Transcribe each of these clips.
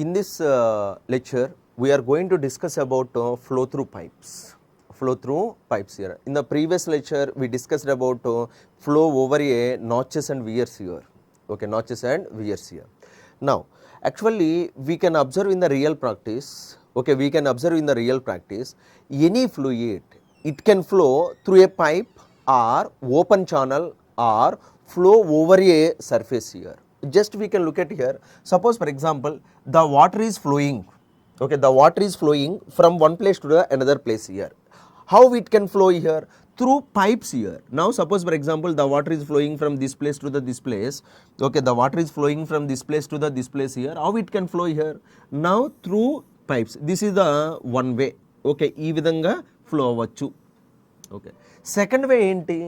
In this lecture, we are going to discuss about flow through pipes. Flow through pipes here. In the previous lecture, we discussed about flow over a notches and weirs here. Okay, notches and weirs here. Now, actually, we can observe in the real practice. Okay, we can observe in the real practice any fluid. It can flow through a pipe or open channel or flow over a surface here. Just we can look at here. Suppose for example, the water is flowing. Okay, the water is flowing from one place to the another place here. How it can flow here? Through pipes here. Now suppose for example, the water is flowing from this place to the this place. Okay, the water is flowing from this place to the this place here. How it can flow here? Now through pipes. This is the one way. Okay, ee vidhanga flow avvachu. Okay second way ఏంటి?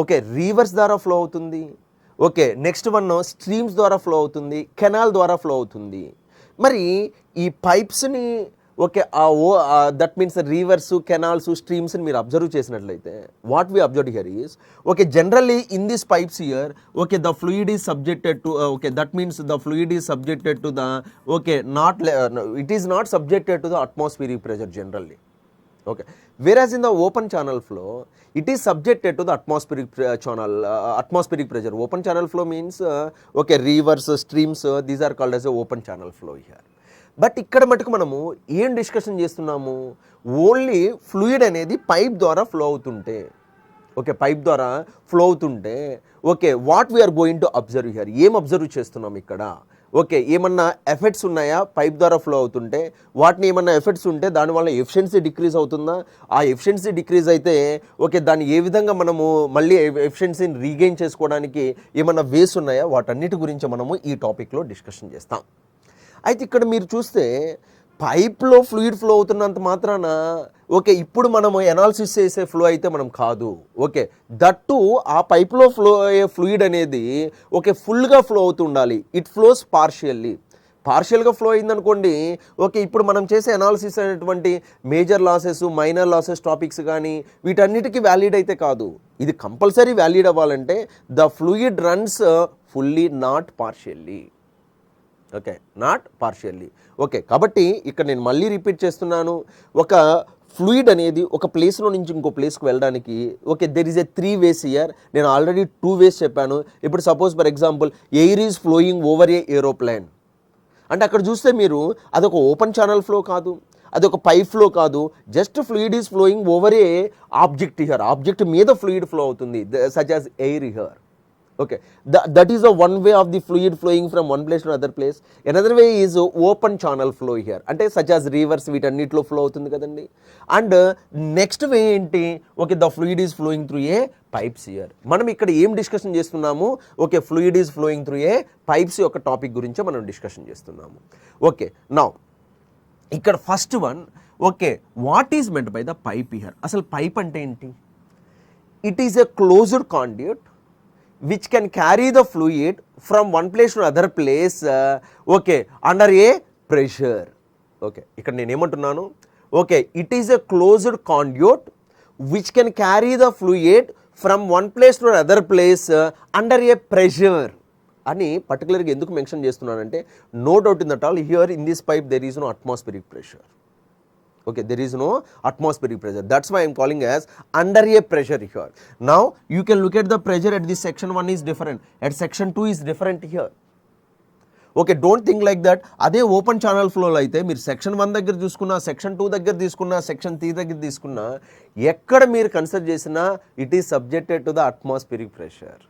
Okay rivers ద్వారా flow అవుతుంది. Okay next one streams ద్వారా flow అవుతుంది, canal ద్వారా flow అవుతుంది. మరి ఈ పైప్స్ని okay that means rivers, canals, స్ట్రీమ్స్ని మీరు అబ్జర్వ్ చేసినట్లయితే what we observe here is okay generally in this pipes here okay the fluid is subjected to okay that means the fluid is subjected to the okay not it is not subjected to the atmospheric pressure generally. Okay, whereas in the open channel flow it is subjected to the atmospheric pressure. Open channel flow means okay rivers, streams, these are called as a open channel flow here. But ఇక్కడ మటుకు మనము ఏం discussion చేస్తున్నాము? Only fluid అనేది pipe ద్వారా flow అవుతుంటే okay pipe ద్వారా flow అవుతుంటే okay what we are going to observe here, ఏం అబ్జర్వ్ చేస్తున్నాం ఇక్కడ? ఓకే ఏమన్నా ఎఫెక్ట్స్ ఉన్నాయా పైప్ ద్వారా ఫ్లో అవుతుంటే? వాటిని ఏమన్నా ఎఫెక్ట్స్ ఉంటే దానివల్ల ఎఫిషియన్సీ డిక్రీజ్ అవుతుందా? ఆ ఎఫిషియన్సీ డిక్రీజ్ అయితే ఓకే దాన్ని ఏ విధంగా మనము మళ్ళీ ఎఫిషియన్సీని రీగెయిన్ చేసుకోవడానికి ఏమన్నా వేస్ ఉన్నాయా? వాటన్నిటి గురించి మనము ఈ టాపిక్లో డిస్కషన్ చేస్తాం. అయితే ఇక్కడ మీరు చూస్తే పైప్లో ఫ్లూయిడ్ ఫ్లో అవుతున్నంత మాత్రాన ఓకే ఇప్పుడు మనము ఎనాలిసిస్ చేసే ఫ్లో అయితే మనం కాదు. ఓకే దట్టు ఆ పైప్లో ఫ్లో అయ్యే ఫ్లూయిడ్ అనేది ఓకే ఫుల్గా ఫ్లో అవుతూ ఉండాలి. ఇట్ ఫ్లోస్ పార్షియల్గా ఫ్లో అయిందనుకోండి ఓకే ఇప్పుడు మనం చేసే అనాలిసిస్ అనేటువంటి major losses, minor losses topics కానీ వీటన్నిటికీ వ్యాలిడ్ అయితే కాదు. ఇది కంపల్సరీ వ్యాలిడ్ అవ్వాలంటే the fluid runs fully not partially. Okay not partially. Okay కాబట్టి ఇక్కడ నేను మళ్ళీ రిపీట్ చేస్తున్నాను, ఒక ఫ్లూయిడ్ అనేది ఒక ప్లేస్లో నుంచి ఇంకో ప్లేస్కి వెళ్ళడానికి okay there is a 3 ways here. నేను ఆల్రెడీ 2 ways చెప్పాను. ఇప్పుడు suppose for example air is flowing over a aeroplane అంటే అక్కడ చూస్తే మీరు అదొక ఓపెన్ ఛానల్ ఫ్లో కాదు, అదొక పైప్ ఫ్లో కాదు, just fluid is flowing over a object here. Object మీద ఫ్లూయిడ్ ఫ్లో అవుతుంది such as air here. Okay, that is the one way of the fluid flowing from one place to another place. Another way is open channel flow here. అంటే such as rivers వీటన్నిటిలో flow అవుతుంది కదండి. And next way ఏంటి? Okay the fluid is flowing through a pipes here. మనం ఇక్కడ ఏం discussion చేస్తున్నాము? Okay fluid is flowing through a pipes యొక్క టాపిక్ గురించి మనం డిస్కషన్ చేస్తున్నాము. ఓకే నౌ ఇక్కడ first one okay what is meant by the pipe here. అసలు పైప్ అంటే ఏంటి? It is a closed conduit which can carry the fluid from one place to another place okay under a pressure. Okay ఇక్కడ నేను ఏమంటున్నాను? Okay it is a closed conduit which can carry the fluid from one place to other place under a pressure అని పర్టికులర్గా ఎందుకు mention చేస్తున్నానంటే no doubt in that all here in this pipe there is no atmospheric pressure. Okay, there is no atmospheric pressure. That's why I am calling as under a pressure here. Now you can look at the pressure at this section 1 is different, at section 2 is different here. Okay, don't think like that. అదే open channel ఫ్లోలో అయితే మీరు section 1 దగ్గర చూసుకున్నా, section 2 దగ్గర తీసుకున్నా, section 3 దగ్గర తీసుకున్నా ఎక్కడ మీరు కన్సిడర్ చేసినా it is subjected to the atmospheric pressure.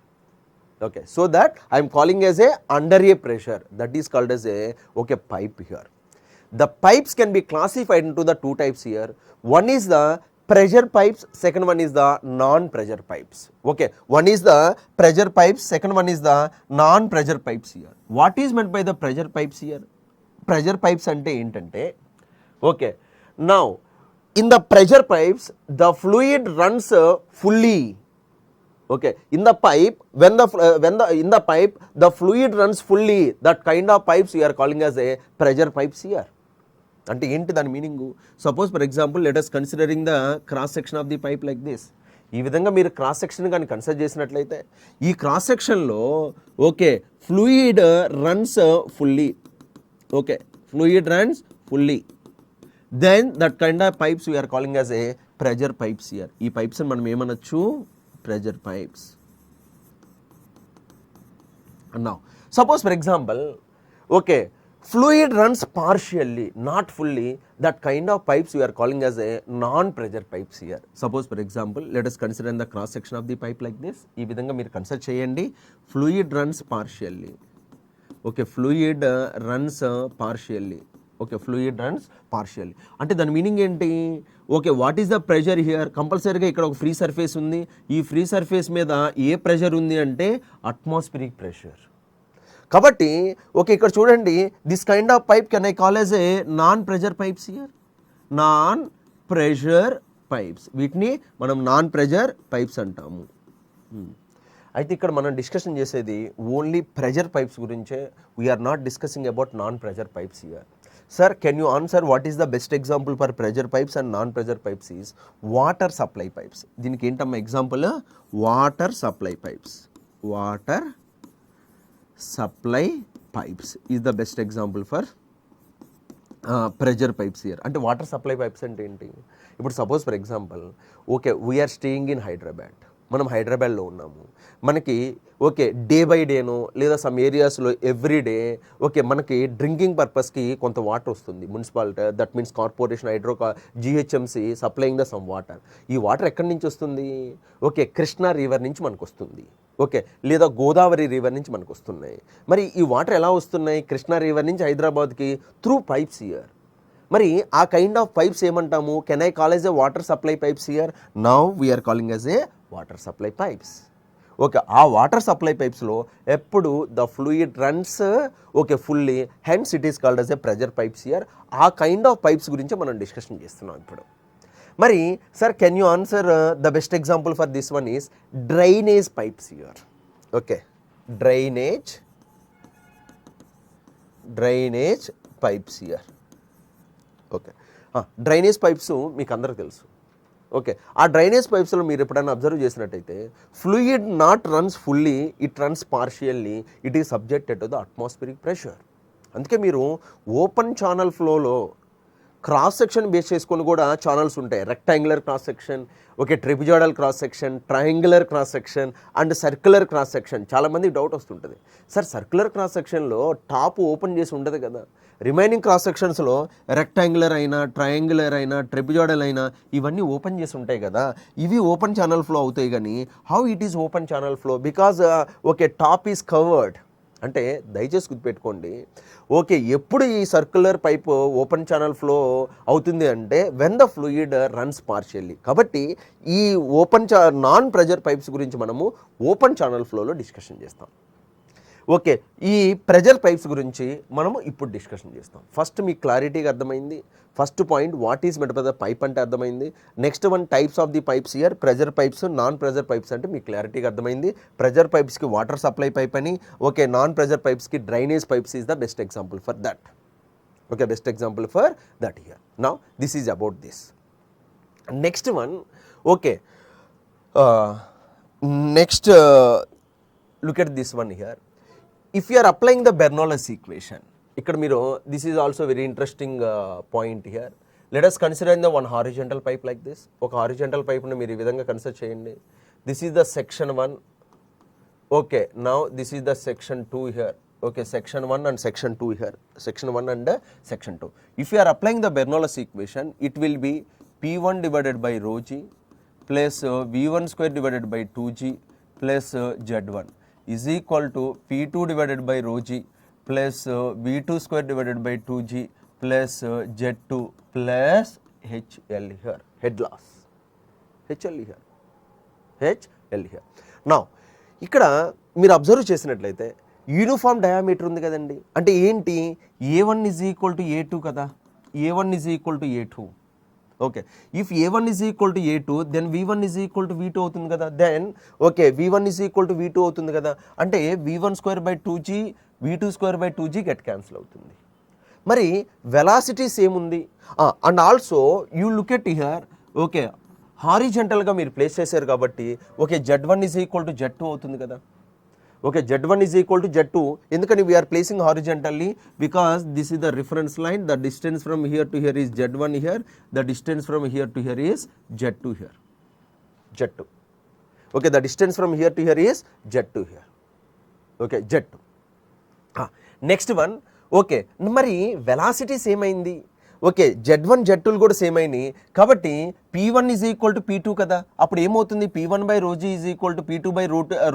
Okay, so that I am calling as a under a pressure, that is called as a okay pipe here. The pipes can be classified into the 2 types here. One is the pressure pipes, second one is the non-pressure pipes. Okay, one is the pressure pipes, second one is the non-pressure pipes here. What is meant by the pressure pipes here? Pressure pipes ante entante okay now in the pressure pipes the fluid runs fully. Okay, in the pipe when in the pipe the fluid runs fully, that kind of pipes we are calling as a pressure pipes here. అంటే ఏంటి దాని meaning? Suppose for example let us considering the cross section of the pipe like this. ఈ విధంగా మీరు cross section కానీ consider చేసినట్లయితే ఈ cross సెక్షన్లో okay fluid runs fully. Okay fluid runs fully, then that kind of pipes we are calling as a pressure pipes here. ఈ pipes మనం ఏమనొచ్చు, pressure pipes. And now suppose for example, okay, fluid runs partially, not fully, that kind of pipes we are calling as a non-pressure pipes here. Suppose for example, let us consider in the cross section of the pipe like this. ఈ విధంగా మీరు consider చేయండి. Fluid runs partially. Okay, fluid runs partially. Okay, fluid runs partially. అంటే దాని meaning ఏంటి? Okay, what is the pressure here? కంపల్సరీగా ఇక్కడ ఒక ఫ్రీ సర్ఫేస్ ఉంది. ఈ ఫ్రీ సర్ఫేస్ మీద ఏ ప్రెషర్ ఉంది అంటే అట్మాస్ఫిరిక్ ప్రెషర్. కాబట్టి ఓకే, ఇక్కడ చూడండి, this kind of pipe can I call as A non pressure pipes here. Non pressure pipes, వీటిని మనం నాన్ ప్రెషర్ పైప్స్ అంటాము. అయితే ఇక్కడ మనం డిస్కషన్ చేసేది ఓన్లీ ప్రెషర్ పైప్స్ గురించే. We are not discussing about non pressure pipes here. Sir, can you answer what is the best example for pressure pipes and non-pressure pipes is water supply pipes. దీనికి ఏంటమ్మా example? Water supply pipes. Water supply pipes is the best example for pressure pipes here. అంటే water supply pipes అంటే ఏంటి? ఇప్పుడు suppose for example, okay, we are staying in Hyderabad. మనం హైదరాబాద్లో ఉన్నాము. మనకి ఓకే, డే బై డేనో లేదా సమ్ ఏరియాస్లో ఎవ్రీ డే ఓకే మనకి డ్రింకింగ్ పర్పస్కి కొంత వాటర్ వస్తుంది. Municipality, that means corporation, GHMC supplying the sum water. ఈ వాటర్ ఎక్కడి నుంచి వస్తుంది? ఓకే, కృష్ణా రివర్ నుంచి మనకు వస్తుంది. ఓకే, లేదా గోదావరి రివర్ నుంచి మనకు వస్తున్నాయి. మరి ఈ వాటర్ ఎలా వస్తున్నాయి? కృష్ణా రివర్ నుంచి హైదరాబాద్కి త్రూ పైప్స్ హియర్. మరి ఆ కైండ్ ఆఫ్ పైప్స్ ఏమంటాము? Can I call as a water supply pipes here? Now we are calling as a water supply pipes. Okay, ఆ వాటర్ సప్లై పైప్స్లో ఎప్పుడు the fluid runs okay fully, hence it is called as a pressure pipes here. ఆ kind of pipes గురించి మనం discussion చేస్తున్నాం ఇప్పుడు. మరి sir, can you answer the best example for this one is drainage pipes here. Okay, drainage pipes here. Okay, drainage pipes మీకు అందరికీ తెలుసు. Okay, ఆ డ్రైనేజ్ పైప్స్లో మీరు ఎప్పుడైనా అబ్జర్వ్ చేసినట్టయితే fluid not runs fully, it runs partially, it is subjected to the atmospheric pressure. అందుకే మీరు open channel ఫ్లోలో క్రాస్ సెక్షన్ బేస్ చేసుకొని కూడా ఛానల్స్ ఉంటాయి. Rectangular cross section, okay, trapezoidal cross section, triangular cross section and circular cross section. చాలామందికి doubt వస్తుంటుంది, sir circular cross సెక్షన్లో top open చేసి ఉండదు కదా, రిమైనింగ్ క్రాస్ సెక్షన్స్లో రెక్టాంగులర్ అయినా, ట్రయాంగులర్ అయినా, ట్రెపిజాయిడల్ అయినా ఇవన్నీ ఓపెన్ చేసి ఉంటాయి కదా, ఇవి ఓపెన్ ఛానల్ ఫ్లో అవుతాయి. కానీ how it is open channel flow? Because okay, top is covered. అంటే దయచేసి గుర్తుపెట్టుకోండి, ఓకే, ఎప్పుడు ఈ circular pipe open channel flow అవుతుంది అంటే when the fluid runs partially. కాబట్టి ఈ నాన్ ప్రెషర్ పైప్స్ గురించి మనము ఓపెన్ ఛానల్ ఫ్లోలో డిస్కషన్ చేస్తాం. ఓకే, ఈ ప్రెషర్ పైప్స్ గురించి మనము ఇప్పుడు డిస్కషన్ చేస్తాం. ఫస్ట్ మీకు క్లారిటీగా అర్థమైంది. First point, what is met by the pipe అంటే అర్థమైంది. Next one, types of the pipes here, pressure pipes, non pressure pipes అంటే మీకు క్లారిటీగా అర్థమైంది. ప్రెషర్ పైప్స్కి వాటర్ సప్లై పైప్ అని, ఓకే, నాన్ ప్రెషర్ పైప్స్కి drainage pipes is the best example for that. Okay, best example for that here. Now this is about this. Next one, okay, next look at this one here. If you are applying the Bernoulli's equation, ఇక్కడ మీరు, this is also very interesting point here. Let us consider in the one horizontal pipe like this. ఒక horizontal pipe ని మీరు ఈ విధంగా consider చేయండి. This is the section 1. Okay, now this is the section 2 here. Okay, section 1 and section 2 here. Section 1 and section 2. If you are applying the Bernoulli's equation, it will be P1 divided by rho g plus V1 square divided by 2g plus Z1 is equal to P2 divided by rho g plus V2 square divided by 2g plus Z2 plus HL here, head loss, HL here. Now, ఇక్కడ మీరు observe చేసినట్లయితే uniform diameter ఉంది కదండి. అంటే ఏంటి? A1 is equal to A2 కదా, A1 is equal to A2. Okay, if A1 is equal to A2, then V1 is equal to V2 అవుతుంది కదా. Then okay, V1 is equal to V2 అవుతుంది కదా. అంటే V1 square by 2g, V2 square by 2g get cancel అవుతుంది. మరి velocity same ఉంది. And also you look at here, okay, హారిజెంటల్గా మీరు ప్లేస్ చేశారు కాబట్టి okay, Z1 is equal to Z2 అవుతుంది కదా. Okay, Z1 is equal to Z2. ఎందుకని we are placing horizontally? Because this is the reference line. The distance from here to here is Z1 here. The distance from here to here is Z2 here. Z2. Okay, the distance from here to here is Z2 here. Okay, Z2. Next one, okay మరి velocities ఏమైంది? Okay, Z1 Z2 కూడా same అయినాయి కాబట్టి P1 is equal to P2 కదా. అప్పుడు ఏమవుతుంది? P1 by ρg is equal to P2 by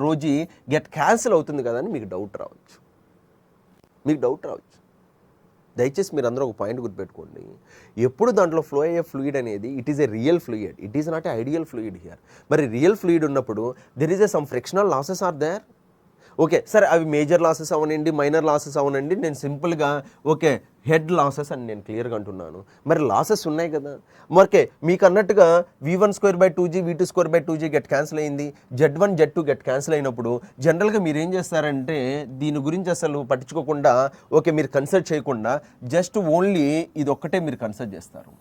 ρg get cancel అవుతుంది కదా అని మీకు డౌట్ రావచ్చు. దయచేసి మీరు అందరూ ఒక పాయింట్ గుర్తుపెట్టుకోండి. ఎప్పుడు దాంట్లో ఫ్లో అయ్యే ఫ్లూయిడ్ అనేది it is a real fluid, it is not a ideal fluid here. మరి రియల్ ఫ్లూయిడ్ ఉన్నప్పుడు there is a some frictional losses are there. Okay సరే, అవి మేజర్ లాసెస్ అవనండి, మైనర్ లాసెస్ అవనండి, నేను సింపుల్గా ఓకే హెడ్ లాసెస్ అని నేను క్లియర్గా అంటున్నాను. మరి లాసెస్ ఉన్నాయి కదా. మరికే మీకు అన్నట్టుగా V1² V2² గెట్ క్యాన్సిల్ అయింది, Z1 Z2 గెట్ క్యాన్సిల్ అయినప్పుడు జనరల్గా మీరు ఏం చేస్తారంటే దీని గురించి అసలు పట్టించుకోకుండా ఓకే మీరు కన్సిడర్ చేయకుండా జస్ట్ ఓన్లీ ఇది ఒక్కటే మీరు కన్సిడర్ చేస్తారు.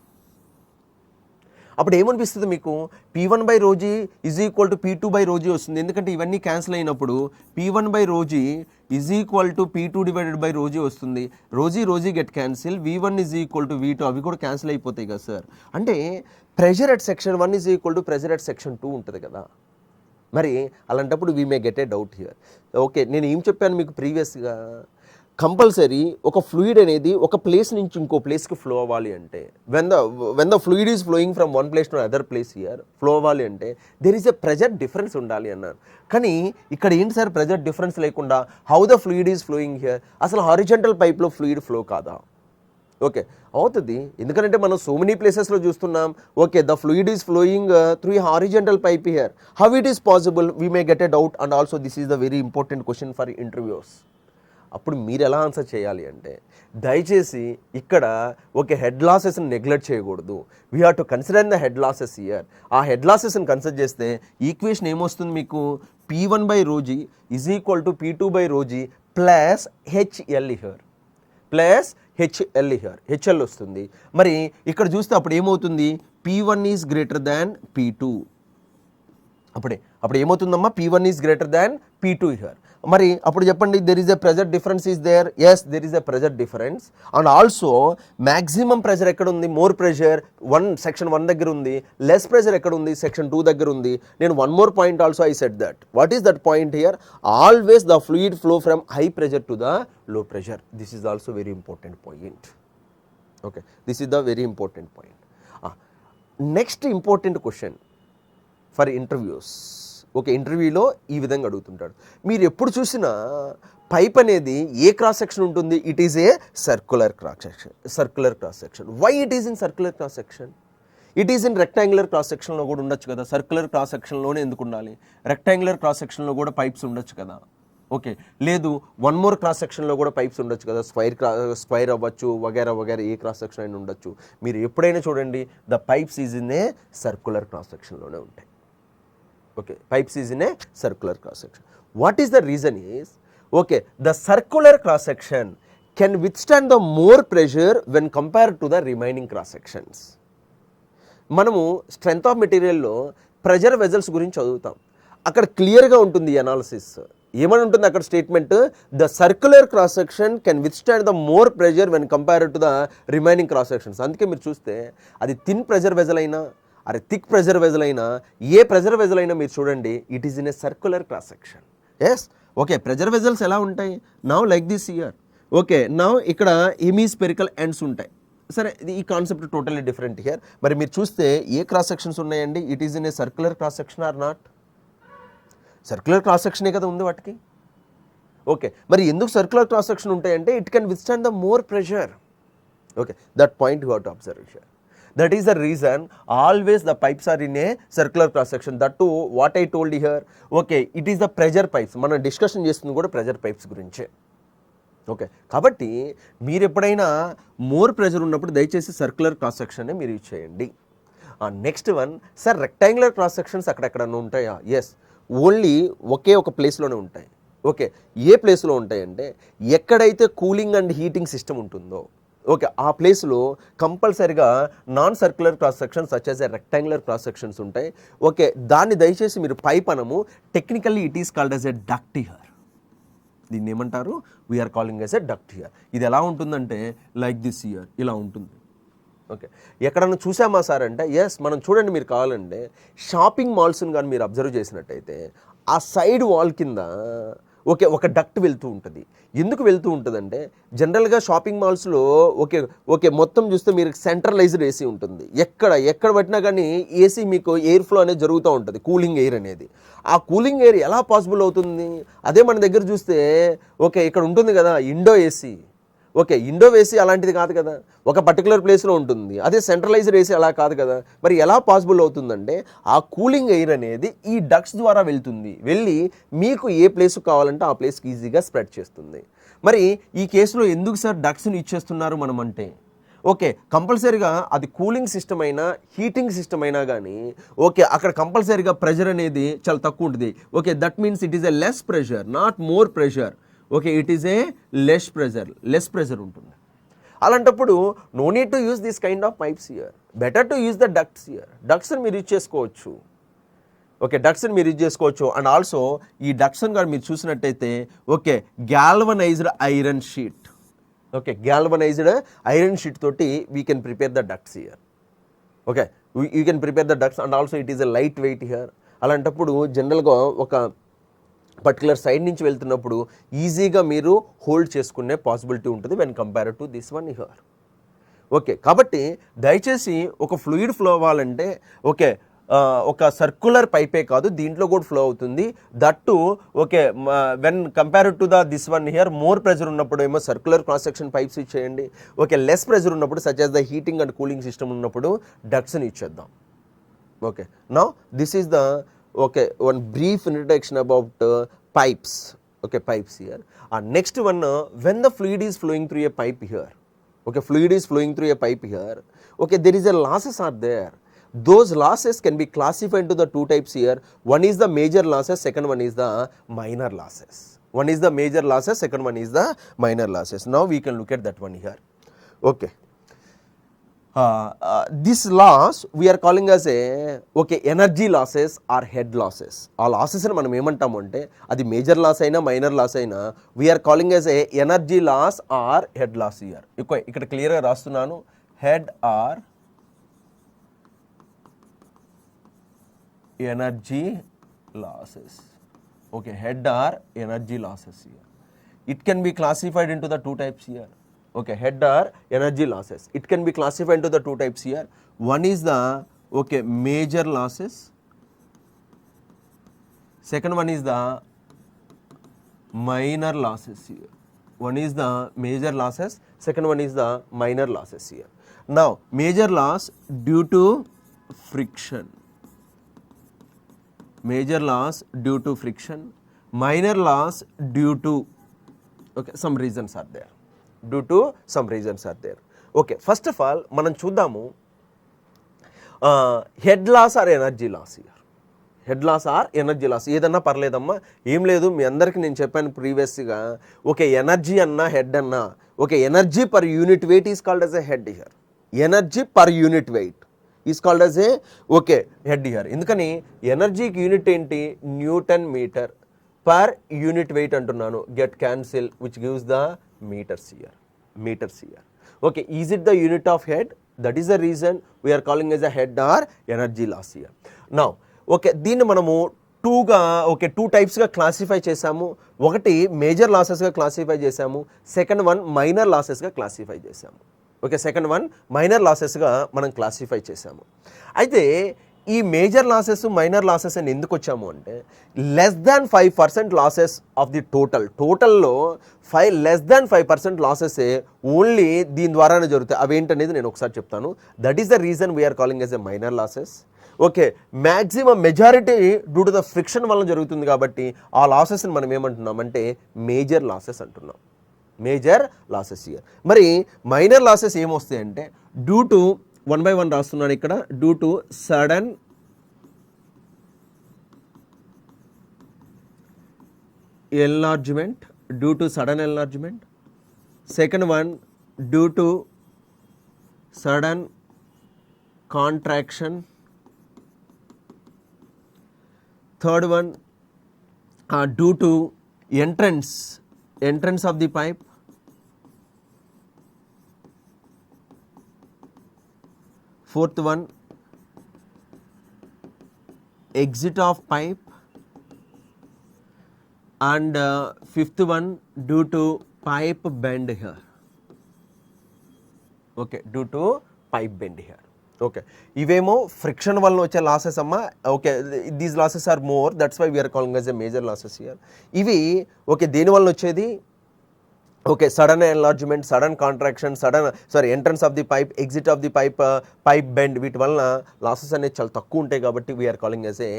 అప్పుడు ఏమనిపిస్తుంది మీకు? P1 by ρg is equal to P2 by ρg వస్తుంది. ఎందుకంటే ఇవన్నీ క్యాన్సిల్ అయినప్పుడు P1 by ρg is equal to P2 divided by ρg వస్తుంది. Rho g get cancel, V1 is equal to V2 అవి కూడా క్యాన్సిల్ అయిపోతాయి కదా సార్. అంటే pressure at section 1 is equal to pressure at section 2 ఉంటుంది కదా. మరి అలాంటప్పుడు we may get a doubt here. Okay, నేను ఏం చెప్పాను మీకు ప్రీవియస్గా? కంపల్సరీ ఒక ఫ్లూయిడ్ అనేది ఒక ప్లేస్ నుంచి ఇంకో ప్లేస్కి ఫ్లో అవ్వాలి అంటే when the fluid is flowing from one place to other place here flow అవ్వాలి అంటే there is a pressure difference ఉండాలి అన్నారు. కానీ ఇక్కడ ఏంటి సార్ ప్రెజర్ డిఫరెన్స్ లేకుండా how the fluid is flowing here? అసలు హారిజంటల్ పైప్లో ఫ్లూయిడ్ ఫ్లో కాదా? ఓకే అవుతుంది, ఎందుకంటే మనం సో మెనీ ప్లేసెస్లో చూస్తున్నాం. Okay, the fluid is flowing through horizontal pipe here. How it is possible? We may get a doubt. And also this is the very important question for interviews. అప్పుడు మీరు ఎలా answer చేయాలి అంటే దయచేసి ఇక్కడ okay head లాసెస్ని neglect చేయకూడదు. We have to consider the head losses here. ఆ head లాసెస్ని consider చేస్తే ఈక్వేషన్ ఏమొస్తుంది మీకు? P1 by ρg is equal to P2 by ρg plus HL here, HL వస్తుంది. మరి ఇక్కడ చూస్తే అప్పుడు ఏమవుతుంది? P1 is greater than P2. అప్పుడు ఏమవుతుందమ్మా? P1 is greater than P2 here. మరి అప్పుడు చెప్పండి, there is a pressure difference is there? Yes, there is a pressure difference. And also maximum pressure ఎక్కడ ఉంది? మోర్ ప్రెజర్ సెక్షన్ 1 దగ్గర ఉంది. Less pressure ఎక్కడ ఉంది? సెక్షన్ 2 దగ్గర ఉంది. నేను one more point also I set that. What is that point here? Always the fluid flow from high pressure to the low pressure. This is also very important point. Okay, this is the very important point. Next important question for interviews. Okay, ఇంటర్వ్యూలో ఈ విధంగా అడుగుతుంటాడు. మీరు ఎప్పుడు చూసినా pipe అనేది ఏ cross section ఉంటుంది? It is a circular cross section. Why it is in circular cross section? It is in rectangular cross సెక్షన్లో కూడా ఉండొచ్చు కదా. సర్క్యులర్ క్రాస్ సెక్షన్లోనే ఎందుకు ఉండాలి? రెక్టాంగులర్ క్రాస్ సెక్షన్లో కూడా పైప్స్ ఉండొచ్చు కదా. ఓకే, లేదు వన్ మోర్ క్రాస్ సెక్షన్లో కూడా పైప్స్ ఉండొచ్చు కదా. స్క్వైర్ అవ్వచ్చు, వగేరా ఏ క్రాస్ సెక్షన్ అయినా ఉండొచ్చు. మీరు ఎప్పుడైనా చూడండి, the pipes is in a circular cross సెక్షన్లోనే ఉంటాయి. Okay, pipes is in a circular cross section. What is the reason is, okay, the circular cross section can withstand the more pressure when compared to the remaining cross sections. మనము strength of మెటీరియల్లో pressure vessels గురించి చదువుతాం. అక్కడ క్లియర్గా ఉంటుంది analysis. ఏమని ఉంటుంది అక్కడ statement? The circular cross section can withstand the more pressure when compared to the remaining cross sections. అందుకే మీరు చూస్తే అది థిన్ ప్రెజర్ వెజల్ అయినా థిక్ ప్రెజర్ వెజల్ అయినా ఏ ప్రెజర్ వెజల్ అయినా మీరు చూడండి, it is in a circular cross section. Yes, okay, pressure vessels ఎలా ఉంటాయి? Now like this year. Okay, now ఇక్కడ హెమిస్పెరికల్ ఎండ్స్ ఉంటాయి. సరే, ఈ కాన్సెప్ట్ టోటల్లీ డిఫరెంట్ హియర్. మరి మీరు చూస్తే ఏ క్రాస్ సెక్షన్స్ ఉన్నాయండి? It is in a circular cross section or not? Circular cross సెక్షనే కదా ఉంది వాటికి. ఓకే, మరి ఎందుకు సర్క్యులర్ క్రాస్ సెక్షన్ ఉంటాయంటే it can withstand the more pressure. Okay, that point you have to observe here. That is the reason always the pipes are in a circular cross section. That too what I told here. Okay, it is the pressure pipes. మనం discussion చేస్తుంది కూడా pressure pipes గురించే. Okay, కాబట్టి మీరు ఎప్పుడైనా more pressure ఉన్నప్పుడు దయచేసి circular cross సెక్షన్నే మీరు యూజ్ చేయండి. Next one, sir rectangular cross sections అక్కడెక్కడన్నా ఉంటాయా? ఎస్, ఓన్లీ ఒకే ఒక ప్లేస్లోనే ఉంటాయి. ఓకే, ఏ ప్లేస్లో ఉంటాయంటే ఎక్కడైతే కూలింగ్ అండ్ హీటింగ్ సిస్టమ్ ఉంటుందో ఓకే ఆ ప్లేస్లో కంపల్సరిగా non circular cross sections such as a rectangular cross sections ఉంటాయి. ఓకే, దాన్ని దయచేసి మీరు పైప్ అనము. Technically it is called as a duct here. దీన్ని ఏమంటారు, we are calling as a duct here. ఇది ఎలా ఉంటుందంటే లైక్ దిస్ హియర్, ఇలా ఉంటుంది. ఓకే, ఎక్కడన్నా చూసామా సార్ అంటే ఎస్, మనం చూడండి, మీరు కావాలంటే షాపింగ్ మాల్స్ని కానీ మీరు అబ్జర్వ్ చేసినట్టయితే ఆ సైడ్ వాల్ కింద ఒక డక్ట్ వెళ్తూ ఉంటుంది. ఎందుకు వెళ్తూ ఉంటుందంటే జనరల్గా షాపింగ్ మాల్స్లో మొత్తం చూస్తే మీరు సెంట్రలైజ్డ్ ఏసీ ఉంటుంది. ఎక్కడ పట్టినా కానీ ఏసీ మీకు ఎయిర్ ఫ్లో అనేది జరుగుతూ ఉంటుంది, కూలింగ్ ఎయిర్ అనేది. ఆ కూలింగ్ ఎయిర్ ఎలా పాసిబుల్ అవుతుంది? అదే మన దగ్గర చూస్తే ఇక్కడ ఉంటుంది కదా ఇండో ఏసీ. ఇండో ఏసీ అలాంటిది కాదు కదా, ఒక పర్టికులర్ ప్లేస్లో ఉంటుంది. అదే సెంట్రలైజ్డ్ ఏసీ అలా కాదు కదా. మరి ఎలా పాసిబుల్ అవుతుందంటే ఆ కూలింగ్ ఎయిర్ అనేది ఈ డక్ట్స్ ద్వారా వెళ్ళి మీకు ఏ ప్లేస్ కావాలంటే ఆ ప్లేస్కి ఈజీగా స్ప్రెడ్ చేస్తుంది. మరి ఈ కేసులో ఎందుకు సార్ డక్ట్స్ని ఇచ్చేస్తున్నారు మనం అంటే కంపల్సరీగా అది కూలింగ్ సిస్టమ్ అయినా హీటింగ్ సిస్టమ్ అయినా కానీ అక్కడ కంపల్సరీగా ప్రెషర్ అనేది చాలా తక్కువ ఉంటుంది. That means it is a less pressure, not more pressure. It is a less pressure ఉంటుంది. అలాంటప్పుడు no need to use this kind of pipes here, better to use the ducts here. డక్ట్స్ని మీరు use చేసుకోవచ్చు. డక్ట్స్ని మీరు use చేసుకోవచ్చు. And also ఈ డక్ట్స్ని కానీ మీరు చూసినట్టయితే galvanized iron sheet. Galvanized iron sheet తోటి we can prepare the ducts here. You can prepare the ducts and also it is a light weight here. అలాంటప్పుడు జనరల్గా పర్టికులర్ సైడ్ నుంచి వెళ్తున్నప్పుడు ఈజీగా మీరు హోల్డ్ చేసుకునే పాసిబిలిటీ ఉంటుంది when compare to this one here. కాబట్టి దయచేసి ఒక ఫ్లూయిడ్ ఫ్లో అవ్వాలంటే ఒక సర్క్యులర్ పైపే కాదు, దీంట్లో కూడా ఫ్లో అవుతుంది. That when compare to this one here more pressure ఉన్నప్పుడు ఏమో సర్క్యులర్ క్రాస్ సెక్షన్ పైప్స్ ఇచ్చేయండి. లెస్ ప్రెజర్ ఉన్నప్పుడు such as the heating and cooling system ఉన్నప్పుడు డక్ట్స్ని ఇచ్చేద్దాం. Now this is the one brief introduction about pipes. Pipes here. Next one, when the fluid is flowing through a pipe here, fluid is flowing through a pipe here, there is a losses are there. Those losses can be classified into the two types here. One is the major losses, second one is the minor losses. One is the major losses, second one is the minor losses. Now we can look at that one here. This loss we are calling as a energy losses or head losses. ఆ losses మనం ఏమంటాము అంటే అది major loss అయినా minor loss అయినా we are calling as a energy loss or head loss here. ఇక్కడ క్లియర్గా రాస్తున్నాను, head or energy losses. Head or energy losses here. It can be classified into the two types here. Head or energy losses. It can be classified into the two types here. One is the major losses. Second one is the minor losses here. One is the major losses. Second one is the minor losses here. Now, major loss due to friction. Major loss due to friction. Minor loss due to some reasons are there. Due to some reasons are there. First of all మనం చూద్దాము head loss or energy loss here. Head loss or energy loss ఏదన్నా పర్లేదమ్మా, ఏం లేదు. మీ అందరికీ నేను చెప్పాను ప్రీవియస్గా ఎనర్జీ అన్నా హెడ్ అన్నా energy per unit weight is called as a head here. Energy per unit weight is called as a head here. ఎందుకని ఎనర్జీకి యూనిట్ ఏంటి, newton metre. Per unit weight అంటున్నాను, get cancel which gives the meters here. Is it the unit of head? That is the reason we are calling as a head or energy loss here. Now దీన్ని మనము two టైప్స్గా classify చేసాము. ఒకటి major లాసెస్గా classify చేసాము, second one minor లాసెస్గా classify చేసాము. Second one minor లాసెస్గా మనం classify చేసాము. అయితే ఈ మేజర్ లాసెస్ మైనర్ లాసెస్ అని ఎందుకు వచ్చాము అంటే less than 5% losses of the టోటల్లో లెస్ దాన్ 5% లాసెసే ఓన్లీ దీని ద్వారానే జరుగుతాయి. అవేంటనేది నేను ఒకసారి చెప్తాను. That is the reason we are calling as a minor losses. Maximum majority due to the friction వల్ల జరుగుతుంది కాబట్టి ఆ లాసెస్ని మనం ఏమంటున్నామంటే మేజర్ లాసెస్ అంటున్నాం. Major losses here. మరి మైనర్ లాసెస్ ఏమొస్తాయంటే due to one by one రాస్తున్నాను ఇక్కడ. Due to sudden enlargement, due to sudden enlargement. Second one, due to sudden contraction. Third one, due to entrance entrance of the pipe, fourth one exit of pipe, and fifth one due to pipe bend here. Okay, due to pipe bend here. Okay, ఇవేమో friction వల్ల వచ్చే losses అమ్మా. Okay, these losses are more, that's why we are calling as a major losses here. ఇవి okay దేని వల్ల వచ్చేది? Okay, sudden enlargement, sudden contraction, entrance of the pipe, exit of the pipe, pipe bend, వీటి వలన losses అనేది చాలా తక్కువ ఉంటాయి కాబట్టి we are calling as a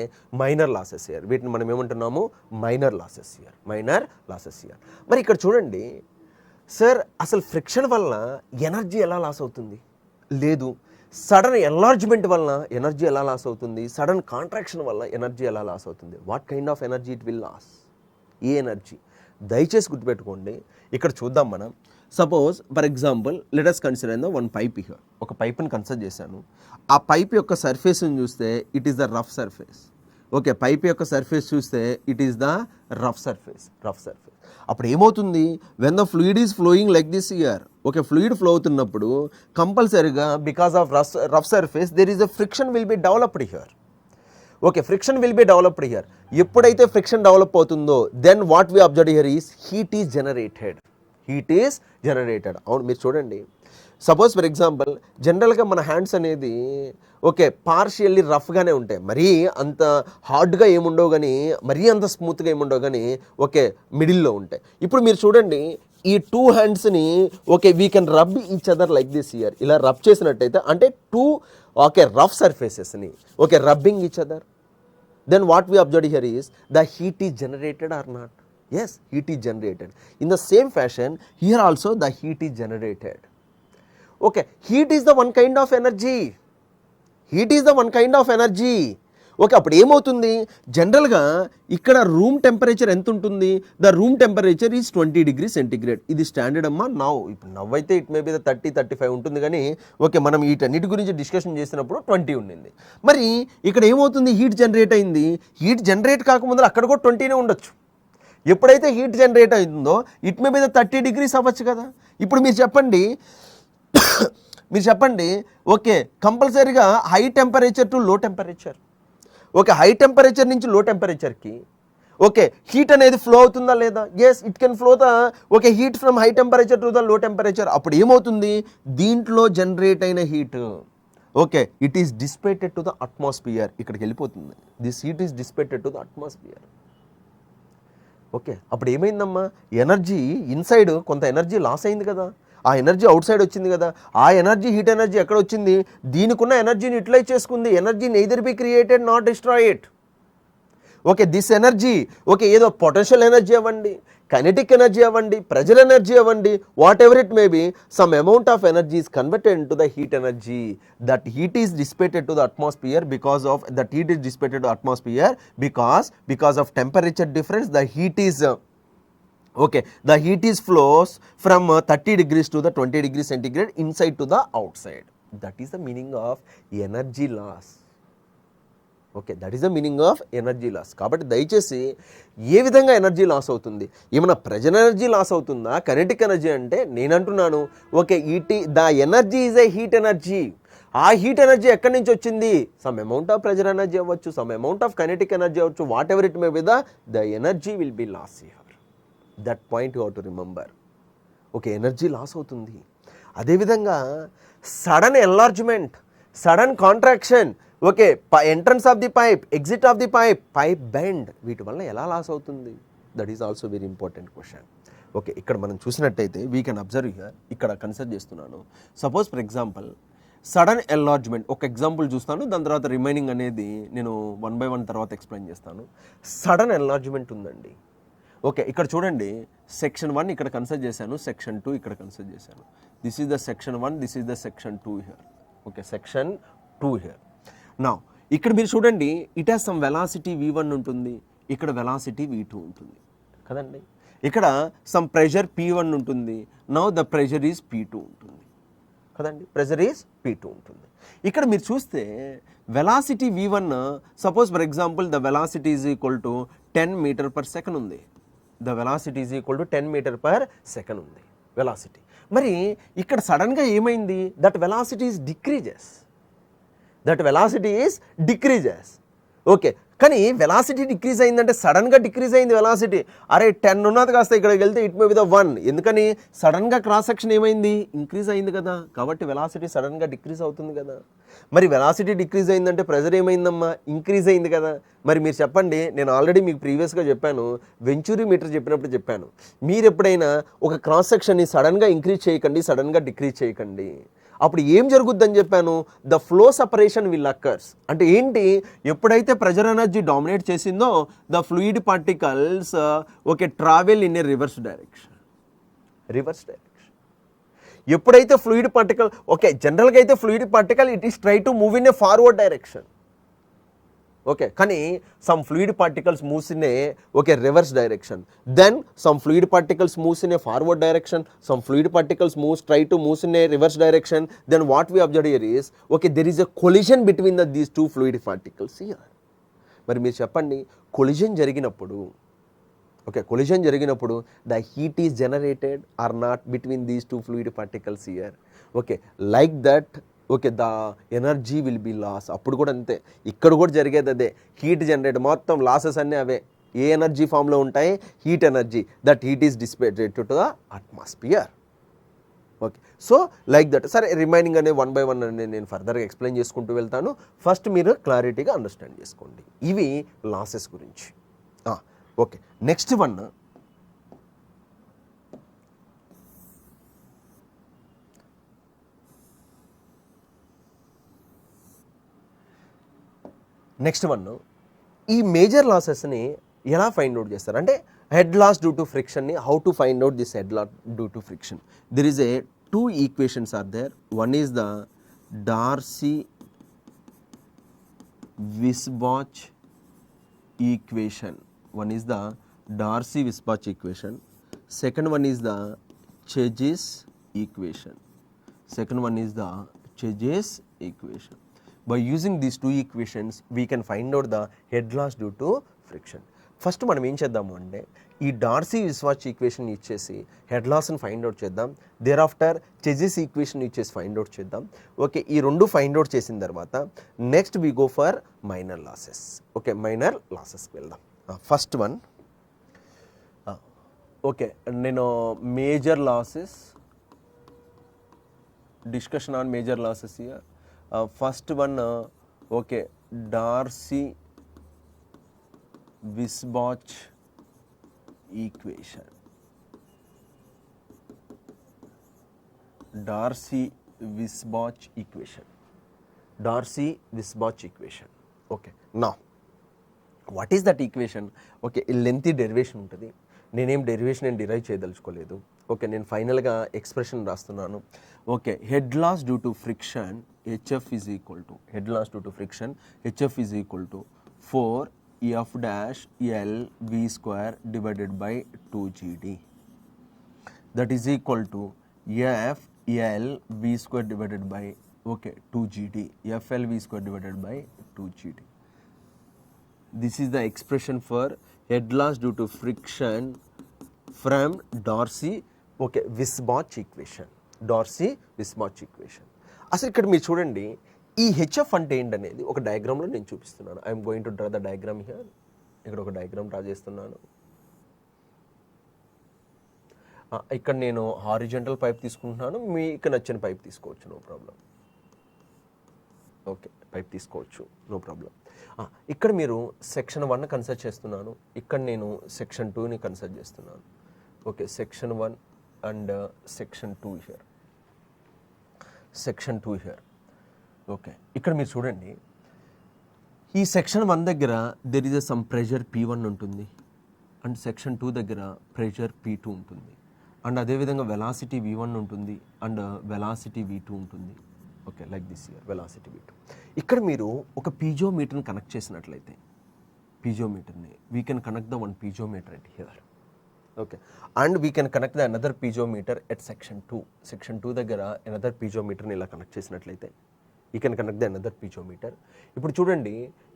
minor losses here. వీటిని మనం ఏమంటున్నాము? Minor losses here, minor losses here. మరి ఇక్కడ చూడండి సార్, అసలు ఫ్రిక్షన్ వల్ల ఎనర్జీ ఎలా లాస్ అవుతుంది? లేదు. సడన్ ఎన్లార్జ్మెంట్ వలన ఎనర్జీ ఎలా లాస్ అవుతుంది? సడన్ కాంట్రాక్షన్ వల్ల ఎనర్జీ ఎలా లాస్ అవుతుంది? What kind of energy it will loss? ఏ ఎనర్జీ? దయచేసి గుర్తుపెట్టుకోండి. ఇక్కడ చూద్దాం మనం. Suppose for example let us consider one pipe here. ఒక పైప్ని కన్సిడర్ చేశాను. ఆ పైప్ యొక్క సర్ఫేస్ని చూస్తే it is the rough surface. Okay, pipe యొక్క సర్ఫేస్ చూస్తే it is the rough surface. అప్పుడు ఏమవుతుంది? When the fluid is flowing like this here. Okay, fluid flow అవుతున్నప్పుడు కంపల్సరీగా because of rough surface there is a friction will be developed here. Okay, friction will be developed here. ఎప్పుడైతే friction develop అవుతుందో then what we observe here is heat is generated. అవును, మీరు చూడండి. Suppose for example జనరల్గా మన hands అనేది okay partially రఫ్గానే ఉంటాయి, మరీ అంత హార్డ్గా ఏముండవు కానీ మరీ అంత స్మూత్గా ఏముండవు కానీ ఓకే మిడిల్లో ఉంటాయి. ఇప్పుడు మీరు చూడండి, ఈ టూ హ్యాండ్స్ని okay we can rub each other like this here. ఇలా రబ్ చేసినట్టయితే అంటే టూ ఓకే రఫ్ సర్ఫేసెస్ని okay rubbing each other, then what we observe here is the heat is generated or not? Yes, heat is generated. In the same fashion, here also the heat is generated. Okay, heat is the one kind of energy. Okay, అప్పుడు ఏమవుతుంది? జనరల్గా ఇక్కడ room temperature ఎంత ఉంటుంది? The room temperature is 20 degrees centigrade. ఇది standard అమ్మా. ఇప్పుడు నవ్వైతే it may B 30-35 ఉంటుంది కానీ ఓకే మనం వీటన్నిటి గురించి డిస్కషన్ చేసినప్పుడు 20 ఉండింది. మరి ఇక్కడ ఏమవుతుంది? హీట్ జనరేట్ అయింది. హీట్ జనరేట్ కాకముందు అక్కడ కూడా 20నే ఉండొచ్చు. ఎప్పుడైతే హీట్ జనరేట్ అవుతుందో ఇట్ మే బి 30 degrees అవ్వచ్చు కదా. ఇప్పుడు మీరు చెప్పండి ఓకే కంపల్సరీగా high temperature to low temperature. Okay, high temperature నుంచి లో టెంపరేచర్కి ఓకే హీట్ అనేది ఫ్లో అవుతుందా లేదా? Yes, it can flow the okay heat from high temperature to the low temperature. అప్పుడు ఏమవుతుంది? దీంట్లో జనరేట్ అయిన heat okay it is dissipated to the atmosphere. ఇక్కడికి వెళ్ళిపోతుంది. This heat is dissipated to the atmosphere. Okay, అప్పుడు ఏమైందమ్మా? Energy inside కొంత energy loss అయింది కదా, ఆ ఎనర్జీ అవుట్ సైడ్ వచ్చింది కదా. ఆ ఎనర్జీ హీట్ ఎనర్జీ ఎక్కడ వచ్చింది? దీనికున్న ఎనర్జీని యూటిలైజ్ చేసుకుంది. Energy neither be created not destroyed. Okay, this energy okay ఏదో పొటెన్షియల్ ఎనర్జీ అవ్వండి, కైనెటిక్ ఎనర్జీ అవ్వండి, ప్రెజర్ ఎనర్జీ అవ్వండి, what ever it may B, some amount of energy is converted into the heat energy. That heat is dissipated to the atmosphere because of temperature difference. The heat is flows from 30 degrees to the 20 degrees centigrade inside to the outside. That is the meaning of energy loss. Okay, that is the meaning of energy loss. కాబట్టి దయచేసి ఏ విధంగా energy loss అవుతుంది? ఏమైనా pressure energy loss అవుతుందా? Kinetic energy అంటే నేను అంటున్నాను okay the energy is a heat energy. ఆ హీట్ ఎనర్జీ ఎక్కడి నుంచి వచ్చింది? Some amount of pressure energy అవ్వచ్చు, some amount of kinetic energy అవ్వచ్చు, whatever it may be, the energy will be loss here. That point you have to remember. Okay, energy loss అవుతుంది. అదేవిధంగా sudden enlargement, sudden contraction, okay entrance of the pipe, exit of the pipe, pipe bend, వీటి వల్ల ఎలా loss అవుతుంది? That is also very important question. Okay, ఇక్కడ మనం చూసినట్టయితే we can observe here. ఇక్కడ కన్సిడర్ చేస్తున్నాను. Suppose for example sudden enlargement. ఒక ఎగ్జాంపుల్ చూస్తాను, దాని తర్వాత రిమైనింగ్ అనేది నేను 1 by 1 తర్వాత ఎక్స్ప్లెయిన్ చేస్తాను. సడన్ ఎన్లార్జ్మెంట్ ఉందండి. ఓకే, ఇక్కడ చూడండి సెక్షన్ 1 ఇక్కడ కన్సిడర్ చేశాను, సెక్షన్ 2 ఇక్కడ కన్సిడర్ చేశాను. This is the section 1, this is the section 2 here. Okay, section 2 here. Now ఇక్కడ మీరు చూడండి it has some velocity v1 ఉంటుంది, ఇక్కడ వెలాసిటీ v2 ఉంటుంది కదండి. ఇక్కడ సమ్ ప్రెషర్ p1 ఉంటుంది, now the pressure is p2 ఉంటుంది కదండి. ప్రెషర్ ఈజ్ p2 ఉంటుంది. ఇక్కడ మీరు చూస్తే velocity v1 suppose for example the velocity is equal to 10 meter per second ఉంది. The velocity is equal to 10 metre per second ఉంది velocity. మరి ఇక్కడ సడన్గా ఏమైంది, that velocity is decreases. Okay, కానీ వెలాసిటీ డిక్రీజ్ అయిందంటే సడన్గా డిక్రీజ్ అయింది వెలాసిటీ. అరే 10 ఉన్నది కాస్త ఇక్కడికి వెళ్తే ఇట్ మే బి ద 1. ఎందుకని సడన్గా క్రాస్ సెక్షన్ ఏమైంది, ఇంక్రీజ్ అయింది కదా, కాబట్టి వెలాసిటీ సడన్గా డిక్రీజ్ అవుతుంది కదా. మరి వెలాసిటీ డిక్రీజ్ అయిందంటే ప్రెజర్ ఏమైందమ్మా, ఇంక్రీజ్ అయింది కదా. మరి మీరు చెప్పండి, నేను ఆల్రెడీ మీకు ప్రీవియస్గా చెప్పాను, వెంచూరీ మీటర్ చెప్పినప్పుడు చెప్పాను, మీరు ఎప్పుడైనా ఒక క్రాస్ సెక్షన్ని సడన్గా ఇంక్రీజ్ చేయకండి, సడన్గా డిక్రీజ్ చేయకండి. అప్పుడు ఏం జరుగుద్దని చెప్పాను, the flow separation will occurs. అంటే ఏంటి, ఎప్పుడైతే ప్రెజర్ ఎనర్జీ డామినేట్ చేసిందో the fluid particles okay travel in a reverse direction. ఎప్పుడైతే ఫ్లూయిడ్ పార్టికల్ ఓకే జనరల్గా అయితే fluid particle it is try to move in a forward direction. Okay, కానీ some fluid particles moves in a okay reverse direction, then some fluid particles moves in a forward direction, some fluid particles try to moves in a reverse direction, then what we observe here is okay there is a collision between these two fluid particles here. మరి మీరు చెప్పండి, collision జరిగినప్పుడు the heat is generated or not between these two fluid particles here. Okay, like that okay the energy will be loss. అప్పుడు కూడా అంతే, ఇక్కడ కూడా జరిగేది అదే, హీట్ జనరేట్, మొత్తం లాసెస్ అన్నీ అవే. ఏ ఎనర్జీ ఫామ్లో ఉంటాయి, heat energy, that heat is dissipated to the atmosphere. Okay, so like that. సరే, రిమైనింగ్ అనే 1 by 1 అనేది నేను ఫర్దర్గా ఎక్స్ప్లెయిన్ చేసుకుంటూ వెళ్తాను. ఫస్ట్ మీరు క్లారిటీగా అండర్స్టాండ్ చేసుకోండి. ఇవి లాసెస్ గురించి. ఓకే, నెక్స్ట్ వన్ ఈ మేజర్ లాసెస్ని ఎలా ఫైండ్ అవుట్ చేస్తారు అంటే హెడ్ లాస్ డ్యూ టు ఫ్రిక్షన్ని how to find out this head loss due to friction. There is a 2 equations are there. One is the Darcy-Weisbach equation. Second one is the Chezy's equation. By using these 2 equations, we can find out the head loss due to friction. First మనం ఏం చేద్దాము అంటే ఈ Darcy విస్వాచ్ equation ఇచ్చేసి head లాస్ని find out చేద్దాం. Thereafter Chezy's equation ఇచ్చేసి ఫైండ్ అవుట్ చేద్దాం. ఓకే, ఈ 2 ఫైండ్ అవుట్ చేసిన తర్వాత next we go for minor losses. Okay, minor లాసెస్కి వెళ్దాం. ఫస్ట్ వన్ ఓకే, నేను major losses discussion on major losses here. First one okay Darcy-Weisbach equation. Okay, now what is that equation? Okay, lengthy derivation ఉంటుంది. నేనేం derivation నేను derive చేయదలుచుకోలేదు. Okay, నేను ఫైనల్గా expression రాస్తున్నాను. Okay, head loss due to friction HF is equal to 4 F-L V square divided by 2GD. That is equal to FL V square divided by 2GD. FL V square divided by 2GD. This is the expression for head loss due to friction from Darcy-Weisbach equation. అసలు ఇక్కడ మీరు చూడండి, ఈ HF అంటే ఏంటనేది ఒక డయాగ్రామ్లో నేను చూపిస్తున్నాను. I'm going to draw the diagram here. ఇక్కడ ఒక డయాగ్రామ్ డ్రా చేస్తున్నాను. ఇక్కడ నేను హారిజంటల్ పైప్ తీసుకుంటున్నాను, మీకు నచ్చిన పైప్ తీసుకోవచ్చు, నో ప్రాబ్లం. ఓకే, పైప్ తీసుకోవచ్చు, నో ప్రాబ్లం. ఇక్కడ మీరు సెక్షన్ 1 కన్సిడర్ చేస్తున్నాను, ఇక్కడ నేను సెక్షన్ 2ని కన్సిడర్ చేస్తున్నాను. Okay, section 1 and section 2 here. Okay, ఇక్కడ మీరు చూడండి, ఈ సెక్షన్ 1 దగ్గర there is some pressure P1 ఉంటుంది, అండ్ సెక్షన్ 2 దగ్గర ప్రెషర్ P2 ఉంటుంది, అండ్ అదేవిధంగా వెలాసిటీ V1 ఉంటుంది, అండ్ వెలాసిటీ V2 ఉంటుంది. Okay, like this here velocity V2. ఇక్కడ మీరు ఒక పీజోమీటర్ని కనెక్ట్ చేసినట్లయితే, we can connect the 1 piezometer at here. Okay, and we can connect the another piezometer at section 2 దగ్గర అనదర్ పీజోమీటర్ని ఇలా కనెక్ట్ చేసినట్లయితే you can connect the another piezometer. ఇప్పుడు చూడండి,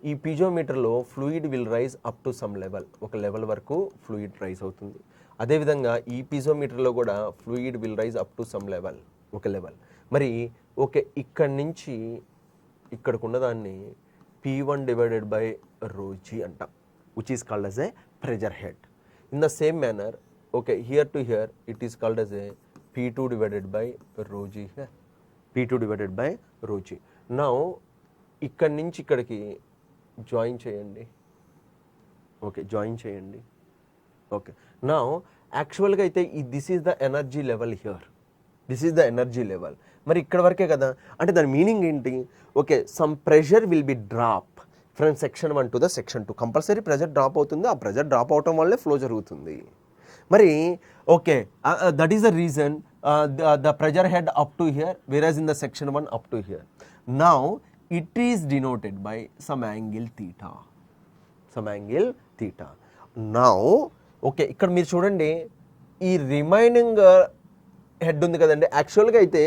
ఈ పీజోమీటర్లో fluid will rise up to some level, ఒక level వరకు ఫ్లూయిడ్ రైజ్ అవుతుంది. అదేవిధంగా ఈ పీజోమీటర్లో కూడా fluid will rise up to some level, ఒక లెవెల్. మరి ఓకే, ఇక్కడి నుంచి ఇక్కడికి ఉన్నదాన్ని P1 divided by rho g అంటాం, which is called as a pressure head. In the same manner, okay, here to here it is called as a P2 divided by rho g here, P2 divided by rho g. Now ఇక్కడి నుంచి ఇక్కడికి join చేయండి. Okay, join చేయండి. Okay, now యాక్చువల్గా అయితే this is the energy level here, this is the energy level. మరి ఇక్కడ వరకే కదా, అంటే దాని మీనింగ్ ఏంటి? Okay, some pressure will be drop from section 1 to the section 2. Compulsory pressure drop అవుతుంది, ఆ ప్రెషర్ డ్రాప్ అవటం వల్లే ఫ్లో జరుగుతుంది. మరి okay, that is the reason the pressure head up to here, varies in the section 1 up to here. Now it is denoted by some angle theta, some angle theta. Now okay, ఇక్కడ మీరు చూడండి, ఈ remaining head ఉంది కదండి, యాక్చువల్గా అయితే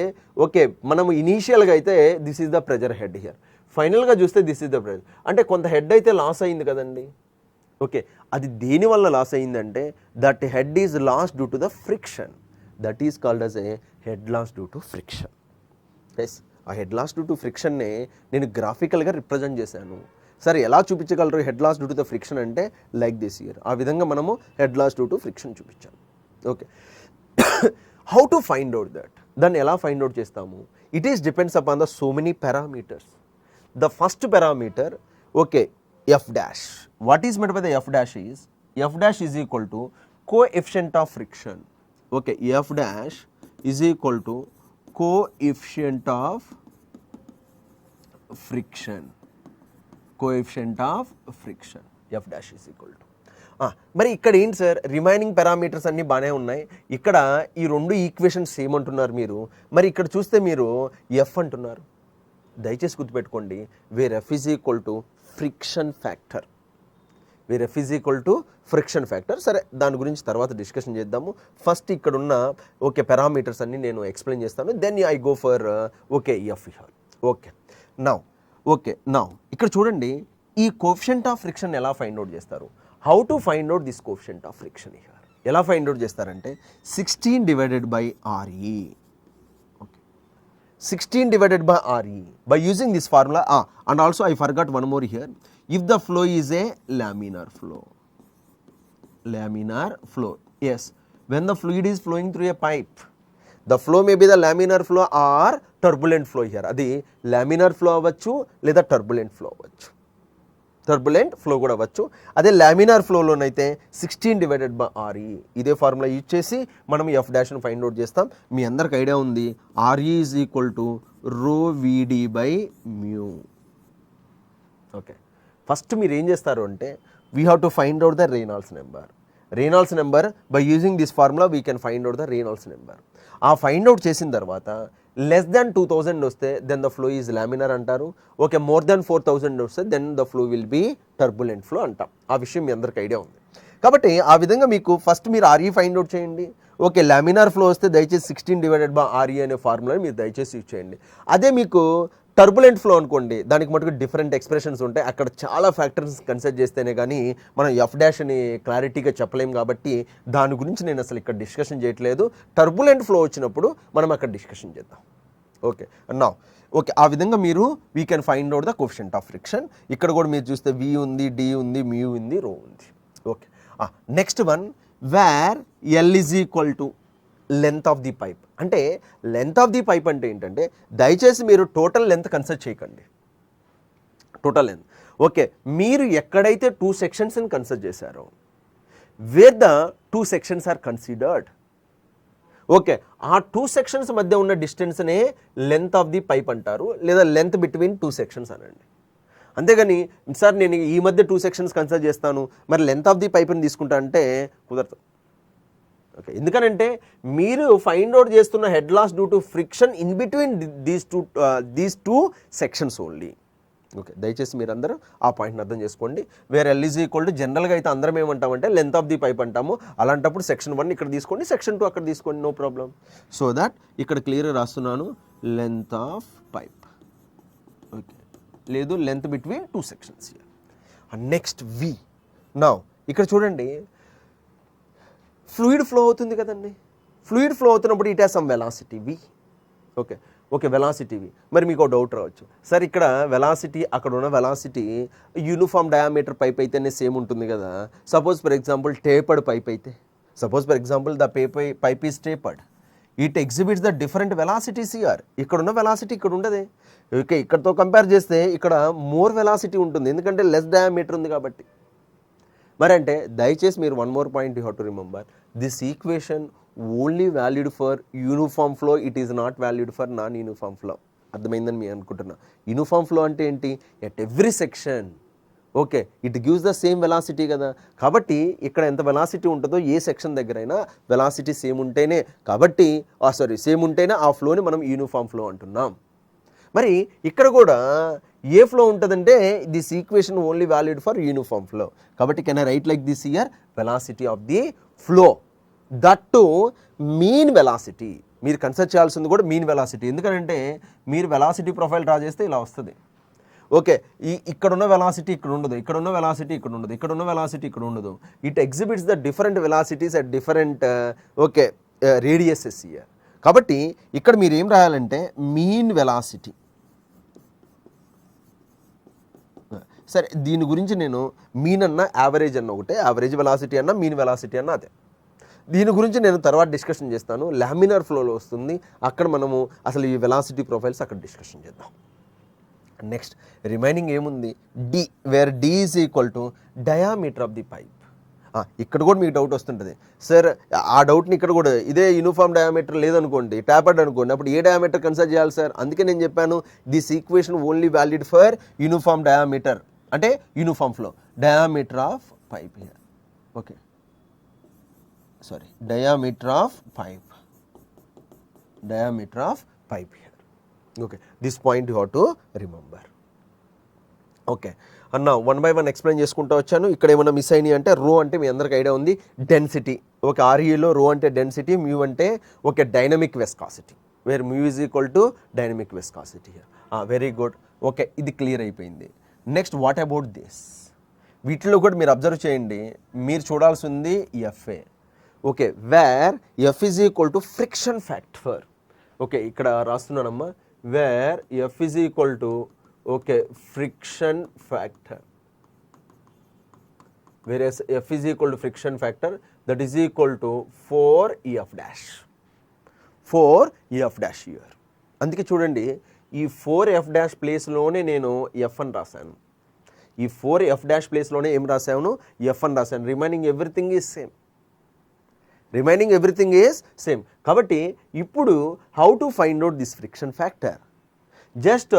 okay, మనం ఇనీషియల్గా అయితే this is the pressure head here, ఫైనల్గా చూస్తే దిస్ ఈజ్ ద ప్రెజర్. అంటే కొంత హెడ్ అయితే లాస్ అయింది కదండి. ఓకే, అది దేనివల్ల లాస్ అయిందంటే that head is loss due to the friction, that is called as a head loss due to friction. Yes, ఆ హెడ్ లాస్ డ్యూ టు ఫ్రిక్షన్ని నేను గ్రాఫికల్గా రిప్రజెంట్ చేశాను. సరే, ఎలా చూపించగలరు head loss due to the friction అంటే లైక్ దిస్ ఇయర్, ఆ విధంగా మనము head loss due to friction చూపించాము. Okay, how to find out that, దాన్ని ఎలా ఫైండ్ అవుట్ చేస్తాము? It is depends upon the so many parameters. The first parameter okay, F dash. What is met by the F dash is equal to coefficient of friction. Okay, F dash is equal to coefficient of friction, coefficient of friction, F dash is equal to. మరి ఇక్కడ ఏంటి sir, remaining parameters అన్నీ బాగానే ఉన్నాయి, ఇక్కడ ఈ రెండు equations same అంటున్నారు మీరు. మరి ఇక్కడ చూస్తే మీరు ఎఫ్ అంటున్నారు. దయచేసి గుర్తుపెట్టుకోండి, where F is equal to friction factor, where F is equal to friction factor. సరే, దాని గురించి తర్వాత డిస్కషన్ చేద్దాము. ఫస్ట్ ఇక్కడ ఉన్న ఓకే పారామీటర్స్ అన్ని నేను ఎక్స్ప్లెయిన్ చేస్తాను, then I go for okay F here. Okay, now ఇక్కడ చూడండి, ఈ కోఎఫిషియంట్ ఆఫ్ ఫ్రిక్షన్ ఎలా ఫైండ్ అవుట్ చేస్తారు? How to find out this coefficient of friction here? ఎలా ఫైండ్ అవుట్ చేస్తారంటే 16 divided by RE. Okay, 16 divided by RE by using this formula. And also I forgot one more here, if the flow is a laminar flow, laminar flow, yes, when the fluid is flowing through A pipe, the flow May be the laminar flow are turbulent flow here. అది laminar flow అవ్వచ్చు లేదా turbulent flow అవ్వచ్చు, turbulent flow కూడా అవ్వచ్చు. అదే laminar ఫ్లోలోనైతే 16 divided by RE, ఇదే formula use చేసి మనం ఎఫ్ డాష్ను ఫైండ్ అవుట్ చేస్తాం. మీ అందరికి ఐడియా ఉంది, RE is equal to rho VD by mu. Okay, first మీరు ఏం చేస్తారు అంటే we have to find out the Reynolds number. Reynolds number by using this formula we can find out the Reynolds number. ఆ find out చేసిన తర్వాత less than 2000 వస్తే then the flow is laminar అంటారు. Okay, more than 4000 వస్తే then the flow will be turbulent flow అంటాం. ఆ విషయం మీ అందరికి ఐడియా ఉంది కాబట్టి ఆ విధంగా మీకు ఫస్ట్ మీరు RE ఫైండ్ అవుట్ చేయండి. ఓకే, లామినార్ ఫ్లో వస్తే దయచేసి 16 డివైడెడ్ బై RE అనే ఫార్ములాని మీరు దయచేసి యూజ్ చేయండి. అదే మీకు టర్బులెంట్ ఫ్లో అనుకోండి, దానికి మటుకు డిఫరెంట్ ఎక్స్ప్రెషన్స్ ఉంటాయి, అక్కడ చాలా ఫ్యాక్టర్స్ కన్సిడర్ చేస్తేనే కానీ మనం ఎఫ్ డాష్ అని క్లారిటీగా చెప్పలేం. కాబట్టి దాని గురించి నేను అసలు ఇక్కడ డిస్కషన్ చేయట్లేదు. టర్బులెంట్ ఫ్లో వచ్చినప్పుడు మనం అక్కడ డిస్కషన్ చేద్దాం. ఓకే, ఓకే, ఆ విధంగా మీరు we can find out the coefficient of friction. ఇక్కడ కూడా మీరు చూస్తే V ఉంది, D ఉంది, మ్యూ ఉంది, రో ఉంది. Okay, next one, where L is equal to length of the pipe. అంటే లెంత్ ఆఫ్ ది పైప్ అంటే ఏంటంటే దయచేసి మీరు టోటల్ లెంత్ కన్సిడర్ చేయకండి, టోటల్ లెంత్. ఓకే, మీరు ఎక్కడైతే 2 సెక్షన్స్ని కన్సిడర్ చేశారో, where the 2 sections are considered, okay, ఆ 2 సెక్షన్స్ మధ్య ఉన్న డిస్టెన్స్నే లెంత్ ఆఫ్ ది పైప్ అంటారు, లేదా లెంత్ బిట్వీన్ 2 సెక్షన్స్ అనండి. అంతేగాని సార్ నేను ఈ మధ్య 2 సెక్షన్స్ కన్సిడర్ చేస్తాను మరి లెంత్ ఆఫ్ ది పైప్ని తీసుకుంటా అంటే కుదరదు. ఓకే, ఎందుకనంటే మీరు ఫైండ్ అవుట్ చేస్తున్న head loss due to friction in between these two sections only. Okay, దయచేసి మీరు అందరూ ఆ పాయింట్ని అర్థం చేసుకోండి. Where L is equal to జనరల్గా అయితే అందరం ఏమంటామంటే లెంత్ ఆఫ్ ది పైప్ అంటాము. అలాంటప్పుడు సెక్షన్ 1 ఇక్కడ తీసుకోండి, సెక్షన్ 2 అక్కడ తీసుకోండి, నో ప్రాబ్లం. సో దట్ ఇక్కడ క్లియర్గా రాస్తున్నాను, లెంత్ ఆఫ్ పైప్. లేదు length between 2 sections here. Next V. Now ఇక్కడ చూడండి, ఫ్లూయిడ్ ఫ్లో అవుతుంది కదండి. ఫ్లూయిడ్ ఫ్లో అవుతున్నప్పుడు it has some velocity V. Okay velocity V. మరి మీకు డౌట్ రావచ్చు, సార్ ఇక్కడ వెలాసిటీ, అక్కడ ఉన్న వెలాసిటీ యూనిఫామ్ డయామీటర్ పైప్ అయితేనే సేమ్ ఉంటుంది కదా. Suppose for example tapered pipe అయితే, suppose for example the pipe is tapered, it exhibits the different velocities here. ఇక్కడ ఉన్న వెలాసిటీ ఇక్కడ ఉండదే. ఓకే, ఇక్కడతో కంపేర్ చేస్తే ఇక్కడ మోర్ వెలాసిటీ ఉంటుంది, ఎందుకంటే లెస్ డయామీటర్ ఉంది కాబట్టి. మరి అంటే దయచేసి మీరు one more point you have to remember, this equation only valued for uniform flow, it is not valued for non uniform flow. అర్థమైందని నేను అనుకుంటున్నా. యూనిఫామ్ ఫ్లో అంటే ఏంటి, at every section okay it gives the same velocity కదా. కాబట్టి ఇక్కడ ఎంత velocity ఉంటుందో ఏ సెక్షన్ దగ్గరైనా వెలాసిటీ సేమ్ ఉంటేనే, కాబట్టి సేమ్ ఉంటేనే ఆ ఫ్లోని మనం యూనిఫామ్ ఫ్లో అంటున్నాం. మరి ఇక్కడ కూడా ఏ ఫ్లో ఉంటుందంటే this equation only valued for uniform flow. కాబట్టి can I write like this here, velocity of the flow, that to mean velocity. మీరు కన్సిడర్ చేయాల్సింది కూడా మీన్ వెలాసిటీ, ఎందుకంటే మీరు వెలాసిటీ ప్రొఫైల్ డ్రా చేస్తే ఇలా వస్తుంది. ఓకే, ఇక్కడున్న వెలాసిటీ ఇక్కడ ఉండదు, ఇక్కడున్న వెలాసిటీ ఇక్కడ ఉండదు, ఇక్కడున్న వెలాసిటీ ఇక్కడ ఉండదు. It exhibits the different velocities at different radiuses here. కాబట్టి ఇక్కడ మీరు ఏం రాయాలంటే మీన్ వెలాసిటీ. సరే, దీని గురించి నేను మీన్ అన్న యావరేజ్ అన్న ఒకటే, యావరేజ్ వెలాసిటీ అన్న మీన్ వెలాసిటీ అన్న అదే. దీని గురించి నేను తర్వాత డిస్కషన్ చేస్తాను, లామినార్ ఫ్లోలో వస్తుంది, అక్కడ మనము అసలు ఈ వెలాసిటీ ప్రొఫైల్స్ అక్కడ డిస్కషన్ చేద్దాం. నెక్స్ట్ రిమైనింగ్ ఏముంది, D, where D is equal to diameter of the pipe. ఇక్కడ కూడా మీకు డౌట్ వస్తుంటుంది, సార్ ఆ డౌట్ని ఇక్కడ కూడా ఇదే యూనిఫామ్ డయామీటర్ లేదనుకోండి, ట్యాపర్డ్ అనుకోండి, అప్పుడు ఏ డయామీటర్ కన్సిడర్ చేయాలి సార్. అందుకే నేను చెప్పాను this equation only valid for uniform diameter, అంటే uniform flow, diameter of pipe here. Okay diameter of pipe here. Okay, this point you have to remember. Okay, and now one by one explain చేసుకుంటూ వచ్చాను. ఇక్కడ ఏమైనా miss అయినాయి అంటే, రో అంటే మీ అందరికి ఐడియా ఉంది డెన్సిటీ. ఓకే, ఆర్ఈలో రో అంటే డెన్సిటీ, మ్యూ అంటే okay dynamic viscosity, where mu is equal to dynamic viscosity. Very good. Okay, ఇది క్లియర్ అయిపోయింది. నెక్స్ట్ వాట్ అబౌట్ దిస్, వీటిలో కూడా మీరు అబ్జర్వ్ చేయండి, మీరు చూడాల్సింది FA. Okay, where F is equal to friction factor. Okay, ఇక్కడ రాస్తున్నానమ్మా, where F is equal to okay friction factor, where F is equal to friction factor, that is equal to 4EF dash, 4EF dash year. అందుకే చూడండి, ఈ 4F dash ప్లేస్లోనే నేను F అని రాశాను, ఈ 4F డాష్ ప్లేస్లోనే ఏం రాశాను, ఎఫ్ అని రాశాను. రిమైనింగ్ ఎవ్రీథింగ్ ఈజ్ సేమ్, కాబట్టి ఇప్పుడు how to find out this friction factor, just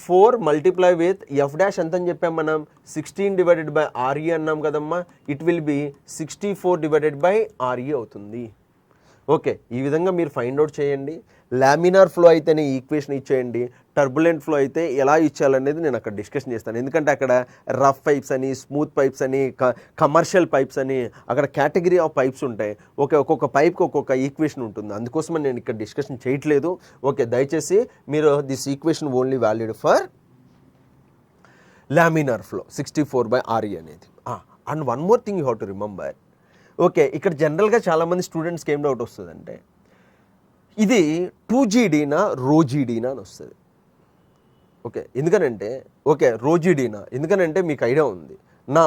4 multiply with F dash ఎంత అని చెప్పాం మనం, 16 డివైడెడ్ బై ఆర్ఈ అన్నాం కదమ్మా, it will be 64 divided by RE అవుతుంది. ఓకే, ఈ విధంగా మీరు ఫైండ్ అవుట్ చేయండి. లామినార్ ఫ్లో అయితేనే ఈక్వేషన్ ఇచ్చేయండి, టర్బులెంట్ ఫ్లో అయితే ఎలా ఇచ్చేయాలనేది నేను అక్కడ డిస్కషన్ చేస్తాను. ఎందుకంటే అక్కడ రఫ్ పైప్స్ అని, స్మూత్ పైప్స్ అని, కమర్షియల్ పైప్స్ అని, అక్కడ కేటగిరీ ఆఫ్ పైప్స్ ఉంటాయి. ఓకే, ఒక్కొక్క పైప్కి ఒక్కొక్క ఈక్వేషన్ ఉంటుంది, అందుకోసమని నేను ఇక్కడ డిస్కషన్ చేయట్లేదు. ఓకే, దయచేసి మీరు this equation only valued for laminar flow 64/RE అనేది. And one more thing you have to remember. Okay, ఇక్కడ జనరల్గా చాలామంది స్టూడెంట్స్కి ఏం డౌట్ వస్తుందంటే, ఇది 2GDనా రోజీడీనా అని వస్తుంది. ఓకే, ఎందుకనంటే ఓకే రోజీడీనా, ఎందుకనంటే మీకు ఐడియా ఉంది నా.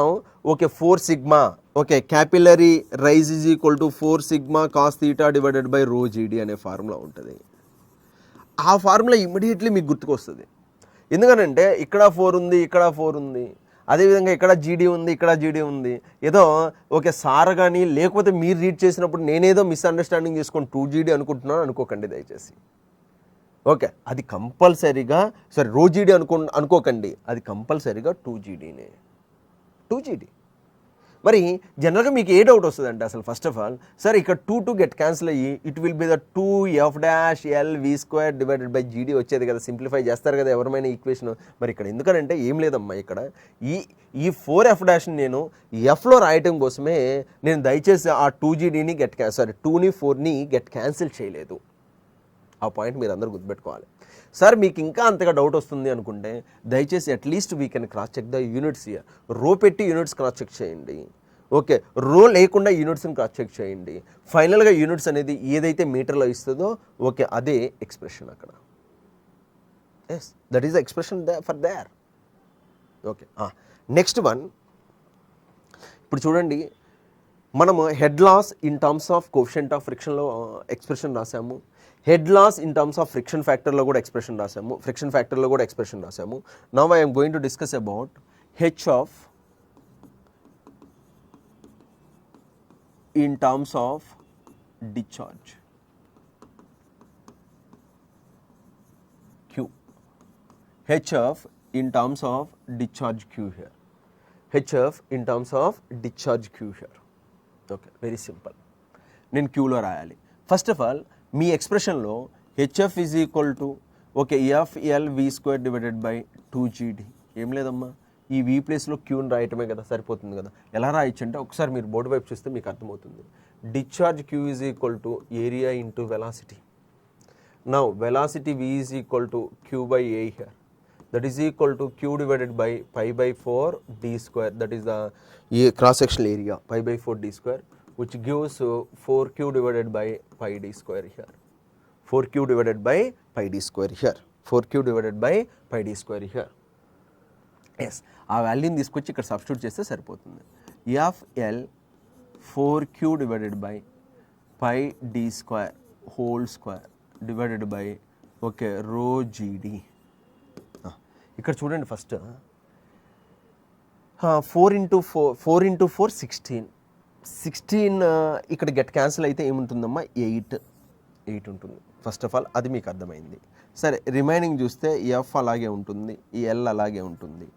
Okay, 4 sigma, okay capillary rise is equal to 4 sigma cos theta divided by rho G D అనే ఫార్ములా ఉంటుంది. ఆ ఫార్ములా ఇమ్మీడియట్లీ మీకు గుర్తుకొస్తుంది, ఎందుకనంటే ఇక్కడ 4 ఉంది, ఇక్కడ 4 ఉంది, అదేవిధంగా ఇక్కడ జీడీ ఉంది, ఇక్కడ జీడీ ఉంది. ఏదో ఓకే సార్ కానీ లేకపోతే మీరు రీడ్ చేసినప్పుడు నేనేదో మిస్అండర్స్టాండింగ్ చేసుకొని 2GD అనుకుంటున్నాను అనుకోకండి దయచేసి. ఓకే, అది కంపల్సరీగా సరే రోజీడీ అనుకోకండి, అది కంపల్సరీగా 2GDనే, 2GD. మరి జనరల్గా మీకు ఏ డౌట్ వస్తుందంటే, అసలు ఫస్ట్ ఆఫ్ ఆల్ సార్ ఇక్కడ 2 గెట్ క్యాన్సిల్ అయ్యి it will be the 2F'LV² divided by GD వచ్చేది కదా, సింప్లిఫై చేస్తారు కదా ఎవరైనా ఈక్వేషన్. మరి ఇక్కడ ఎందుకనంటే ఏం లేదమ్మా, ఇక్కడ ఈ 4F' నేను ఎఫ్లో రాయటం కోసమే నేను దయచేసి ఆ 2GDని 2ని 4ని గెట్ క్యాన్సిల్ చేయలేదు. ఆ పాయింట్ మీరు అందరూ గుర్తుపెట్టుకోవాలి. సార్ మీకు ఇంకా అంతగా డౌట్ వస్తుంది అనుకుంటే దయచేసి at least we can cross check the units here. Rho పెట్టి యూనిట్స్ క్రాస్ చెక్ చేయండి. ఓకే, రో లేకుండా యూనిట్స్ని క్రాస్ చెక్ చేయండి. ఫైనల్గా యూనిట్స్ అనేది ఏదైతే మీటర్లో ఇస్తుందో ఓకే అదే ఎక్స్ప్రెషన్ అక్కడ. Yes, that is the expression for there. Okay, next one. ఇప్పుడు చూడండి, మనము head loss in terms of coefficient of ఫ్రిక్షన్లో ఎక్స్ప్రెషన్ రాసాము. Head loss in terms of friction ఫ్యాక్టర్లో కూడా ఎక్స్ప్రెషన్ రాసాము. ఫ్రిక్షన్ ఫ్యాక్టర్లో కూడా ఎక్స్ప్రెషన్ రాసాము. Now I'm going to discuss about H of in terms of discharge Q. HF in terms of discharge Q here. HF in terms of discharge Q here. Okay, very simple. నేను క్యూలో రాయాలి. First of all మీ ఎక్స్ప్రెషన్లో HF is equal to okay FL V square divided by 2GD. ఏం లేదమ్మా, ఈ వి ప్లేస్లో క్యూని రాయటమే కదా, సరిపోతుంది కదా. ఎలా రాయొచ్చు అంటే ఒకసారి మీరు బోర్డు వైపు చూస్తే మీకు అర్థమవుతుంది. Discharge Q is equal to area into velocity. Now velocity V is equal to Q by A here. That is equal to Q divided by π/4d square. That is the cross sectional area π/4d square which gives 4q divided by πd square here. 4q divided by πd square here. 4q divided by πd square here. Yes, ఆ వాల్యూని తీసుకొచ్చి ఇక్కడ substitute చేస్తే సరిపోతుంది. FL 4q divided by πd square whole square divided by okay rho GD. ఇక్కడ చూడండి, first 4 into 4 16. 16 ఇక్కడ get cancel అయితే ఏముంటుందమ్మా, 8 ఉంటుంది. ఫస్ట్ ఆఫ్ ఆల్ అది మీకు అర్థమైంది. సరే, రిమైనింగ్ చూస్తే ఎఫ్ అలాగే ఉంటుంది, ఈ ఎల్ అలాగే ఉంటుంది.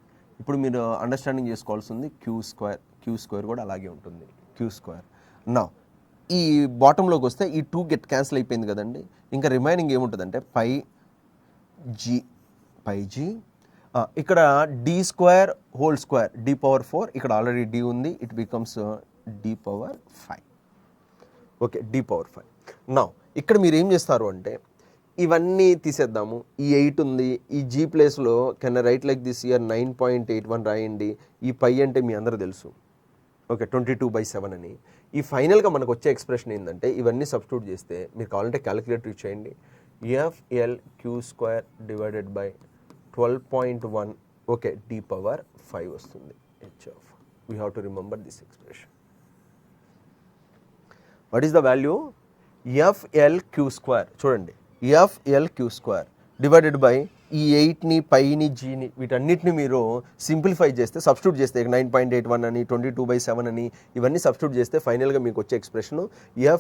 ఇప్పుడు మీరు అండర్స్టాండింగ్ చేసుకోవాల్సింది క్యూ స్క్వేర్ కూడా అలాగే ఉంటుంది, క్యూ స్క్వేర్. నా ఈ బాటంలోకి వస్తే ఈ 2 గెట్ క్యాన్సిల్ అయిపోయింది కదండి. ఇంకా రిమైనింగ్ ఏముంటుందంటే πg. ఇక్కడ d square whole square d⁴. ఇక్కడ ఆల్రెడీ d ఉంది, it becomes d⁵. Okay, d⁵. నా ఇక్కడ మీరు ఏం చేస్తారు అంటే ఇవన్నీ తీసేద్దాము. ఈ 8 ఉంది, ఈ జీ ప్లేస్లో can write like this year 9.81 రాయండి. ఈ పై అంటే మీ అందరూ తెలుసు, ఓకే 22/7 అని. ఈ ఫైనల్గా మనకు వచ్చే ఎక్స్ప్రెషన్ ఏంటంటే ఇవన్నీ సబ్స్టిట్యూట్ చేస్తే మీరు కావాలంటే క్యాలిక్యులేటర్ యూజ్ చేయండి. FL² divided by 12.1 okay d⁵ వస్తుంది. HF. We have to remember this expression. What is the value? FL² చూడండి, FL² డివైడెడ్ బై ఈ 8ని పైని జీని వీటన్నిటిని మీరు సింప్లిఫై చేస్తే సబ్స్టిట్యూట్ చేస్తే 9.81 అని 22/7 అని ఇవన్నీ సబ్స్టిట్యూట్ చేస్తే ఫైనల్గా మీకు వచ్చే expression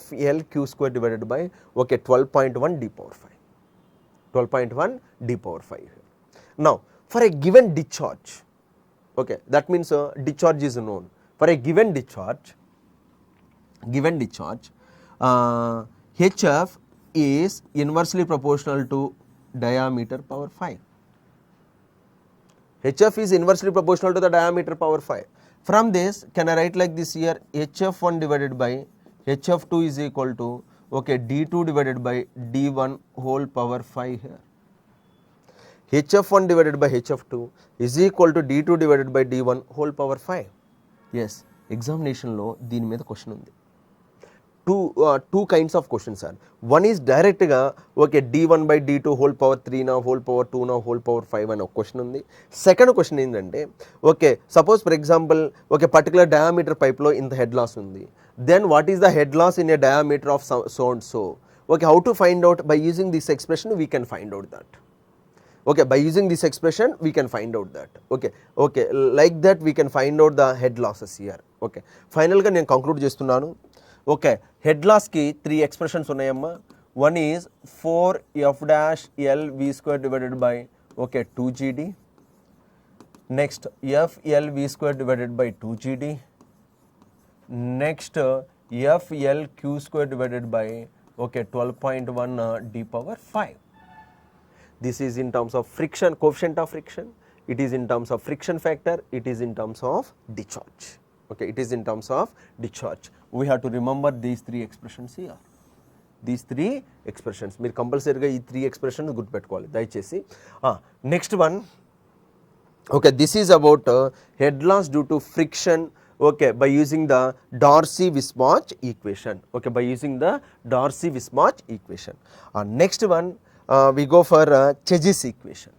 FL² divided by okay 12.1 d⁵. 12.1 d⁵. Now for a given discharge, okay that means discharge is known. For a given discharge HF is inversely proportional to diameter power 5. HF is inversely proportional to the diameter power 5. From this, can I write like this here? HF1 divided by HF2 is equal to okay D2 divided by D1 whole power 5 here. HF1 divided by HF2 is equal to D2 divided by D1 whole power 5. Yes, examination lo దీని మీద question ఉంది. Two kinds of questions are. One is direct ga okay d1 by d2 whole power 3 now whole power 2 now whole power 5 అని ఒక question ఉంది. Second question ఏంటంటే okay suppose for example okay particular diameter పైప్లో ఇంత head loss ఉంది. Then what is the head loss in a diameter of so and so. Okay, how to find out? By using this expression we can find out that. Okay, by using this expression we can find out that. Okay, like that we can find out the head losses here. Okay, final ga nenu conclude chestunnanu. Okay, head loss ki 3 expressions unnayamma. One is 4f-L(v² divided by okay 2gd. Next f(L(v² divided by 2gd. Next f(L(q² divided by okay 12.1 d⁵. This is in terms of friction, coefficient of friction. It is in terms of friction factor. It is in terms of discharge. Okay, it is in terms of discharge. We have to remember these 3 expressions here. These 3 expressions. మీరు కంపల్సరీగా ఈ 3 expressions గుర్తుపెట్టుకోవాలి దయచేసి. Next one, okay, this is about head loss due to friction, okay, by using the Darcy-Weisbach equation, okay, by using the Darcy-Weisbach equation. Next one, we go for Chegis equation.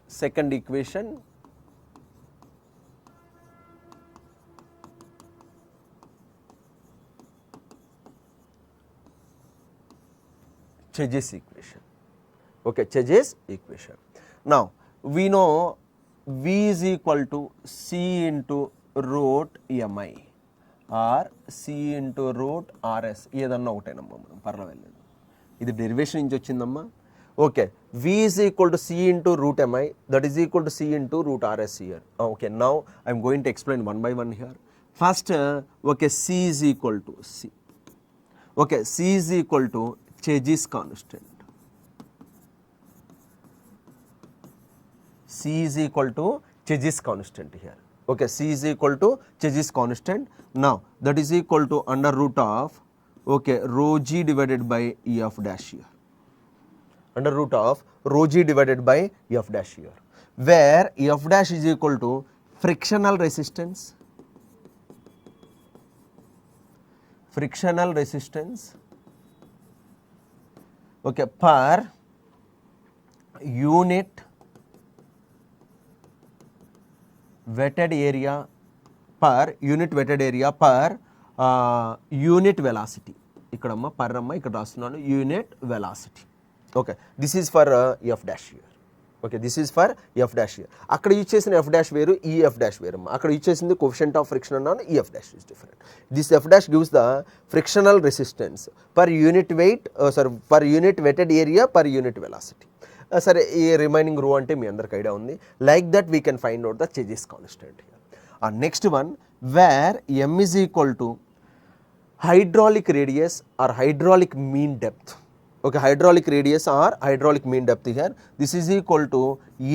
Second equation, Chegis equation, okay, Chegis equation. Now we know V is equal to C into root mi or C into root rs, ఏదన్నా ఒకటేనమ్మా, మనం పర్వాలేదు, ఇది derivation నుంచి వచ్చిందమ్మా. Okay, V is equal to C into root mi, that is equal to C into root rs here. Okay, now I am going to explain one by one here. First, okay, C is equal to C. Okay, C is equal to Chegis constant. C is equal to Chegis constant here. Okay, C is equal to Chegis constant. Now that is equal to under root of, okay, rho g divided by E of dash here. Under root of rho g divided by E of dash here, where E of dash is equal to frictional resistance. Frictional resistance, okay, per unit wetted area, per unit wetted area per unit velocity. ఇక్కడమ్మ per అమ్మ ఇక్కడ రాస్తున్నాను unit velocity. Okay, this is for F dash here. Okay, this is for F dash here. అక్కడ use చేసిన F dash వేరు, ఈ F dash వేరు అమ్మ. అక్కడ యూజ్ చేసింది కోఎఫిషియంట్ ఆఫ్ ఫ్రిక్షన్ అన్నాను, ఈ F dash is different. This F dash gives the frictional resistance per unit weight, per unit wetted area per unit velocity. సరే, ఈ రిమైనింగ్ రో అంటే మీ అందరికి ఐడియా ఉంది. Like that we can find out the Chegis constant here. నెక్స్ట్ one, వేర్ m is equal to hydraulic radius or hydraulic mean depth. Okay, hydraulic radius or hydraulic mean depth here. This is equal to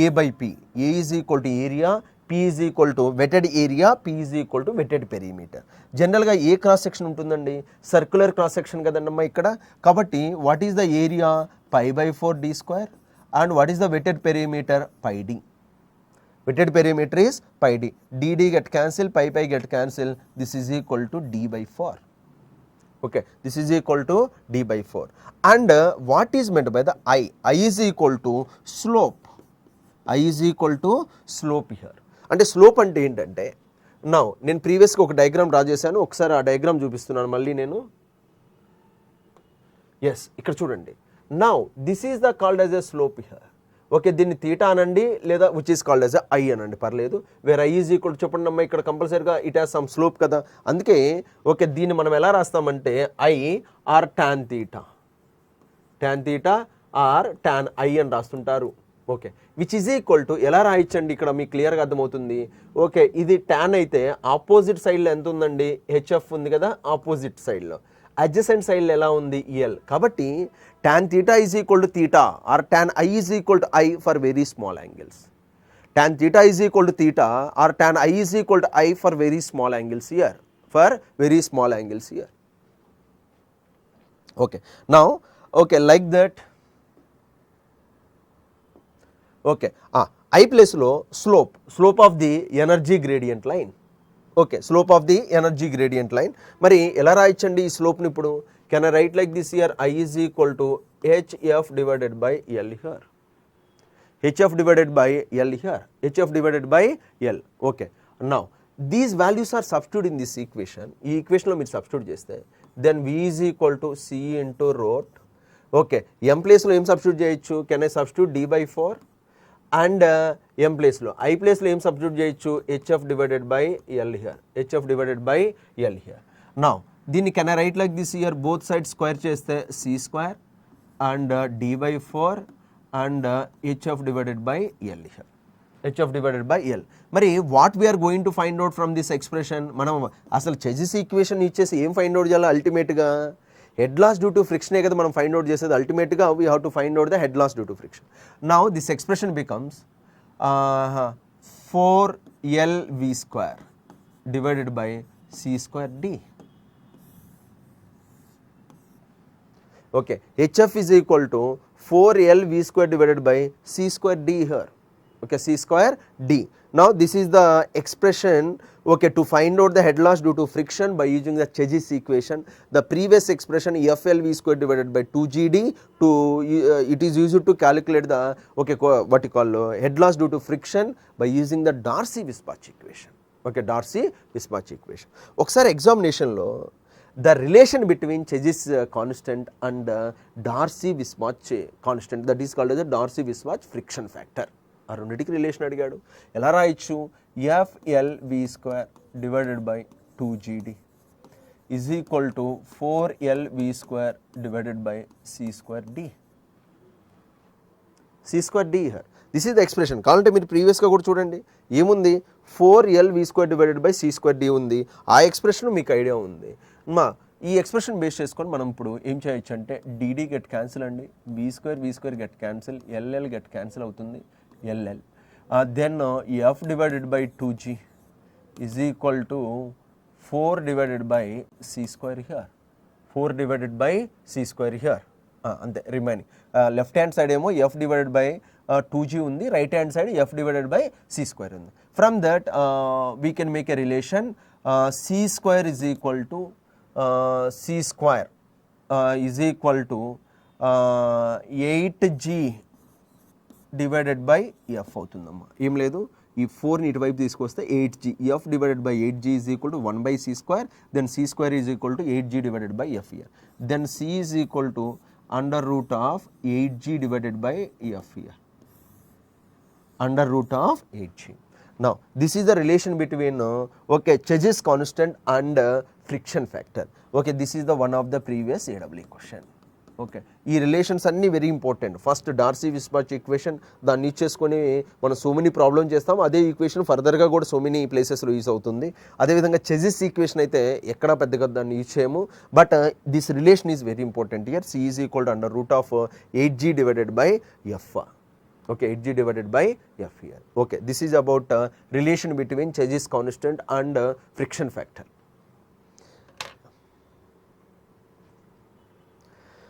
A by P. A is equal to area, P is equal to wetted area, P is equal to wetted perimeter. జనరల్గా ఏ cross section ఉంటుందండి? Circular cross section కదండమ్మా ఇక్కడ. కాబట్టి what is the area? π/4 d square. And what is the wetted perimeter? Pi d. Wetted perimeter is pi d. D get cancelled, pi get cancelled. This is equal to d by 4. Okay, this is equal to d by 4. And what is meant by the I? I is equal to slope. I is equal to slope here. అంటే slope అంటే ఏంటంటే, now నేను ప్రీవియస్గా ఒక diagram draw చేశాను, ఒకసారి ఆ diagram చూపిస్తున్నాను మళ్ళీ నేను. ఎస్, ఇక్కడ చూడండి. Now this is the called as a slope here. Okay, దీన్ని తీటా అనండి లేదా which is called as A I అనండి, పర్లేదు. వేర్ ఐ ఈజ్ ఈక్వల్ చెప్పండి అమ్మా, ఇక్కడ కంపల్సరీగా ఇట్ హ్యాస్ సమ్ స్లోప్ కదా. అందుకే ఓకే, దీన్ని మనం ఎలా రాస్తామంటే I or tan theta, tan theta or tan I అని రాస్తుంటారు. Okay, which is equal to ఎలా రాయించండి, ఇక్కడ మీకు క్లియర్గా అర్థమవుతుంది. ఓకే, ఇది టాన్ అయితే ఆపోజిట్ సైడ్లో ఎంత ఉందండి? హెచ్ఎఫ్ ఉంది కదా ఆపోజిట్ సైడ్లో. అడ్జసెంట్ సైడ్లో ఎలా ఉంది? ఎల్. కాబట్టి tan theta is equal to theta or tan I is equal to I for very small angles. Tan theta is equal to theta or tan I is equal to I for very small angles here, for very small angles here. Okay, now okay, like that. Okay, I ప్లేస్లో slope of the energy gradient line. Okay, slope of the energy gradient line. మరి ఎలా రాయించండి ఈ స్లోప్ని ఇప్పుడు? Can I write like this here? I is equal to HF divided by L here. HF divided by L here, HF divided by L. Okay, now these values are substitute in this equation. ఈ ఈక్వేషన్లో మీరు substitute చేస్తే then V is equal to C into root. Okay, M ప్లేస్లో ఏం substitute చేయొచ్చు? Can I substitute D by 4. And M ప్లేస్లో, I ప్లేస్లో ఏం సబ్స్టిట్యూట్ చేయొచ్చు? HF divided by L here, HF divided by L here. Now దీన్ని can I write like this here? Both side square చేస్తే C square and D by 4 and HF divided by L here, HF divided by L. మరి what we are going to find out from this expression? మనం అసలు చెజిస్ equation ఇచ్చేసి ఏం find out చేయాలి అల్టిమేట్గా? head loss due to friction ఏ కదా మనం find out చేసేది. అల్టిమేట్గా we have to find out the head loss due to friction. Now this expression becomes 4LV square divided by C square D. Okay, HF is equal to 4L V square divided by C square D here. Okay, C square D. Now this is the expression, okay, to find out the head loss due to friction by using the Chezy's equation. The previous expression FLV square divided by 2GD to it is used to calculate the, okay, what you call head loss due to friction by using the Darcy-Weisbach equation. Okay, Darcy-Weisbach equation. ఒకసారి ఎగ్జామినేషన్లో the relation between Chezy's constant and Darcy-Weisbach constant, that is called as the Darcy-Weisbach friction factor. ఆ రెండింటికి relation అడిగాడు. ఎలా రాయొచ్చు? FLV square divided by 2GD is equal to 4LV square divided by C square D. C square D here. This is the expression. కావాలంటే మీరు ప్రీవియస్గా కూడా చూడండి, ఏముంది? 4LV square divided by C square D ఉంది. ఆ ఎక్స్ప్రెషన్ మీకు idea ఉంది. ఈ ఎక్స్ప్రెషన్ బేస్ చేసుకొని మనం ఇప్పుడు ఏం చేయొచ్చు అంటే DD గెట్ క్యాన్సిల్ అండి, V square get cancel, LL get cancel అవుతుంది, LL. Then F divided by 2G is equal to 4 divided by C square here. 4 divided by C square here. అంతే remaining. Left hand side ఏమో F divided by 2G ఉంది, right hand side F divided by C square ఉంది. From that we can make a relation. C square is equal to C square is equal to 8G divided by F అవుతుందమ్మా. ఏం లేదు, ఈ 4ని ఇటువైపు తీసుకొస్తే 8G, F divided by 8G is equal to 1 by C square, then C square is equal to 8G divided by F here, then C is equal to under root of 8G divided by F here, under root of 8G. Now this is the relation between okay, Chezy's constant and friction factor. Okay, this is the one of the previous AW question. Okay, ఈ relations అన్నీ very important. First డార్సీ-విస్బాచ్ equation, దాన్ని ఇచ్చేసుకొని మనం so many problem చేస్తాం. అదే equation ఫర్దర్గా కూడా so many ప్లేసెస్లో use అవుతుంది. అదేవిధంగా చెజిస్ ఈక్వేషన్ అయితే ఎక్కడా పెద్దగా దాన్ని యూజ్ చేయము. But this relation is very important here. C is equal to under root of 8G divided by F. Okay, 8G divided by F here. Okay, this is about relation between Chezy's constant and friction factor.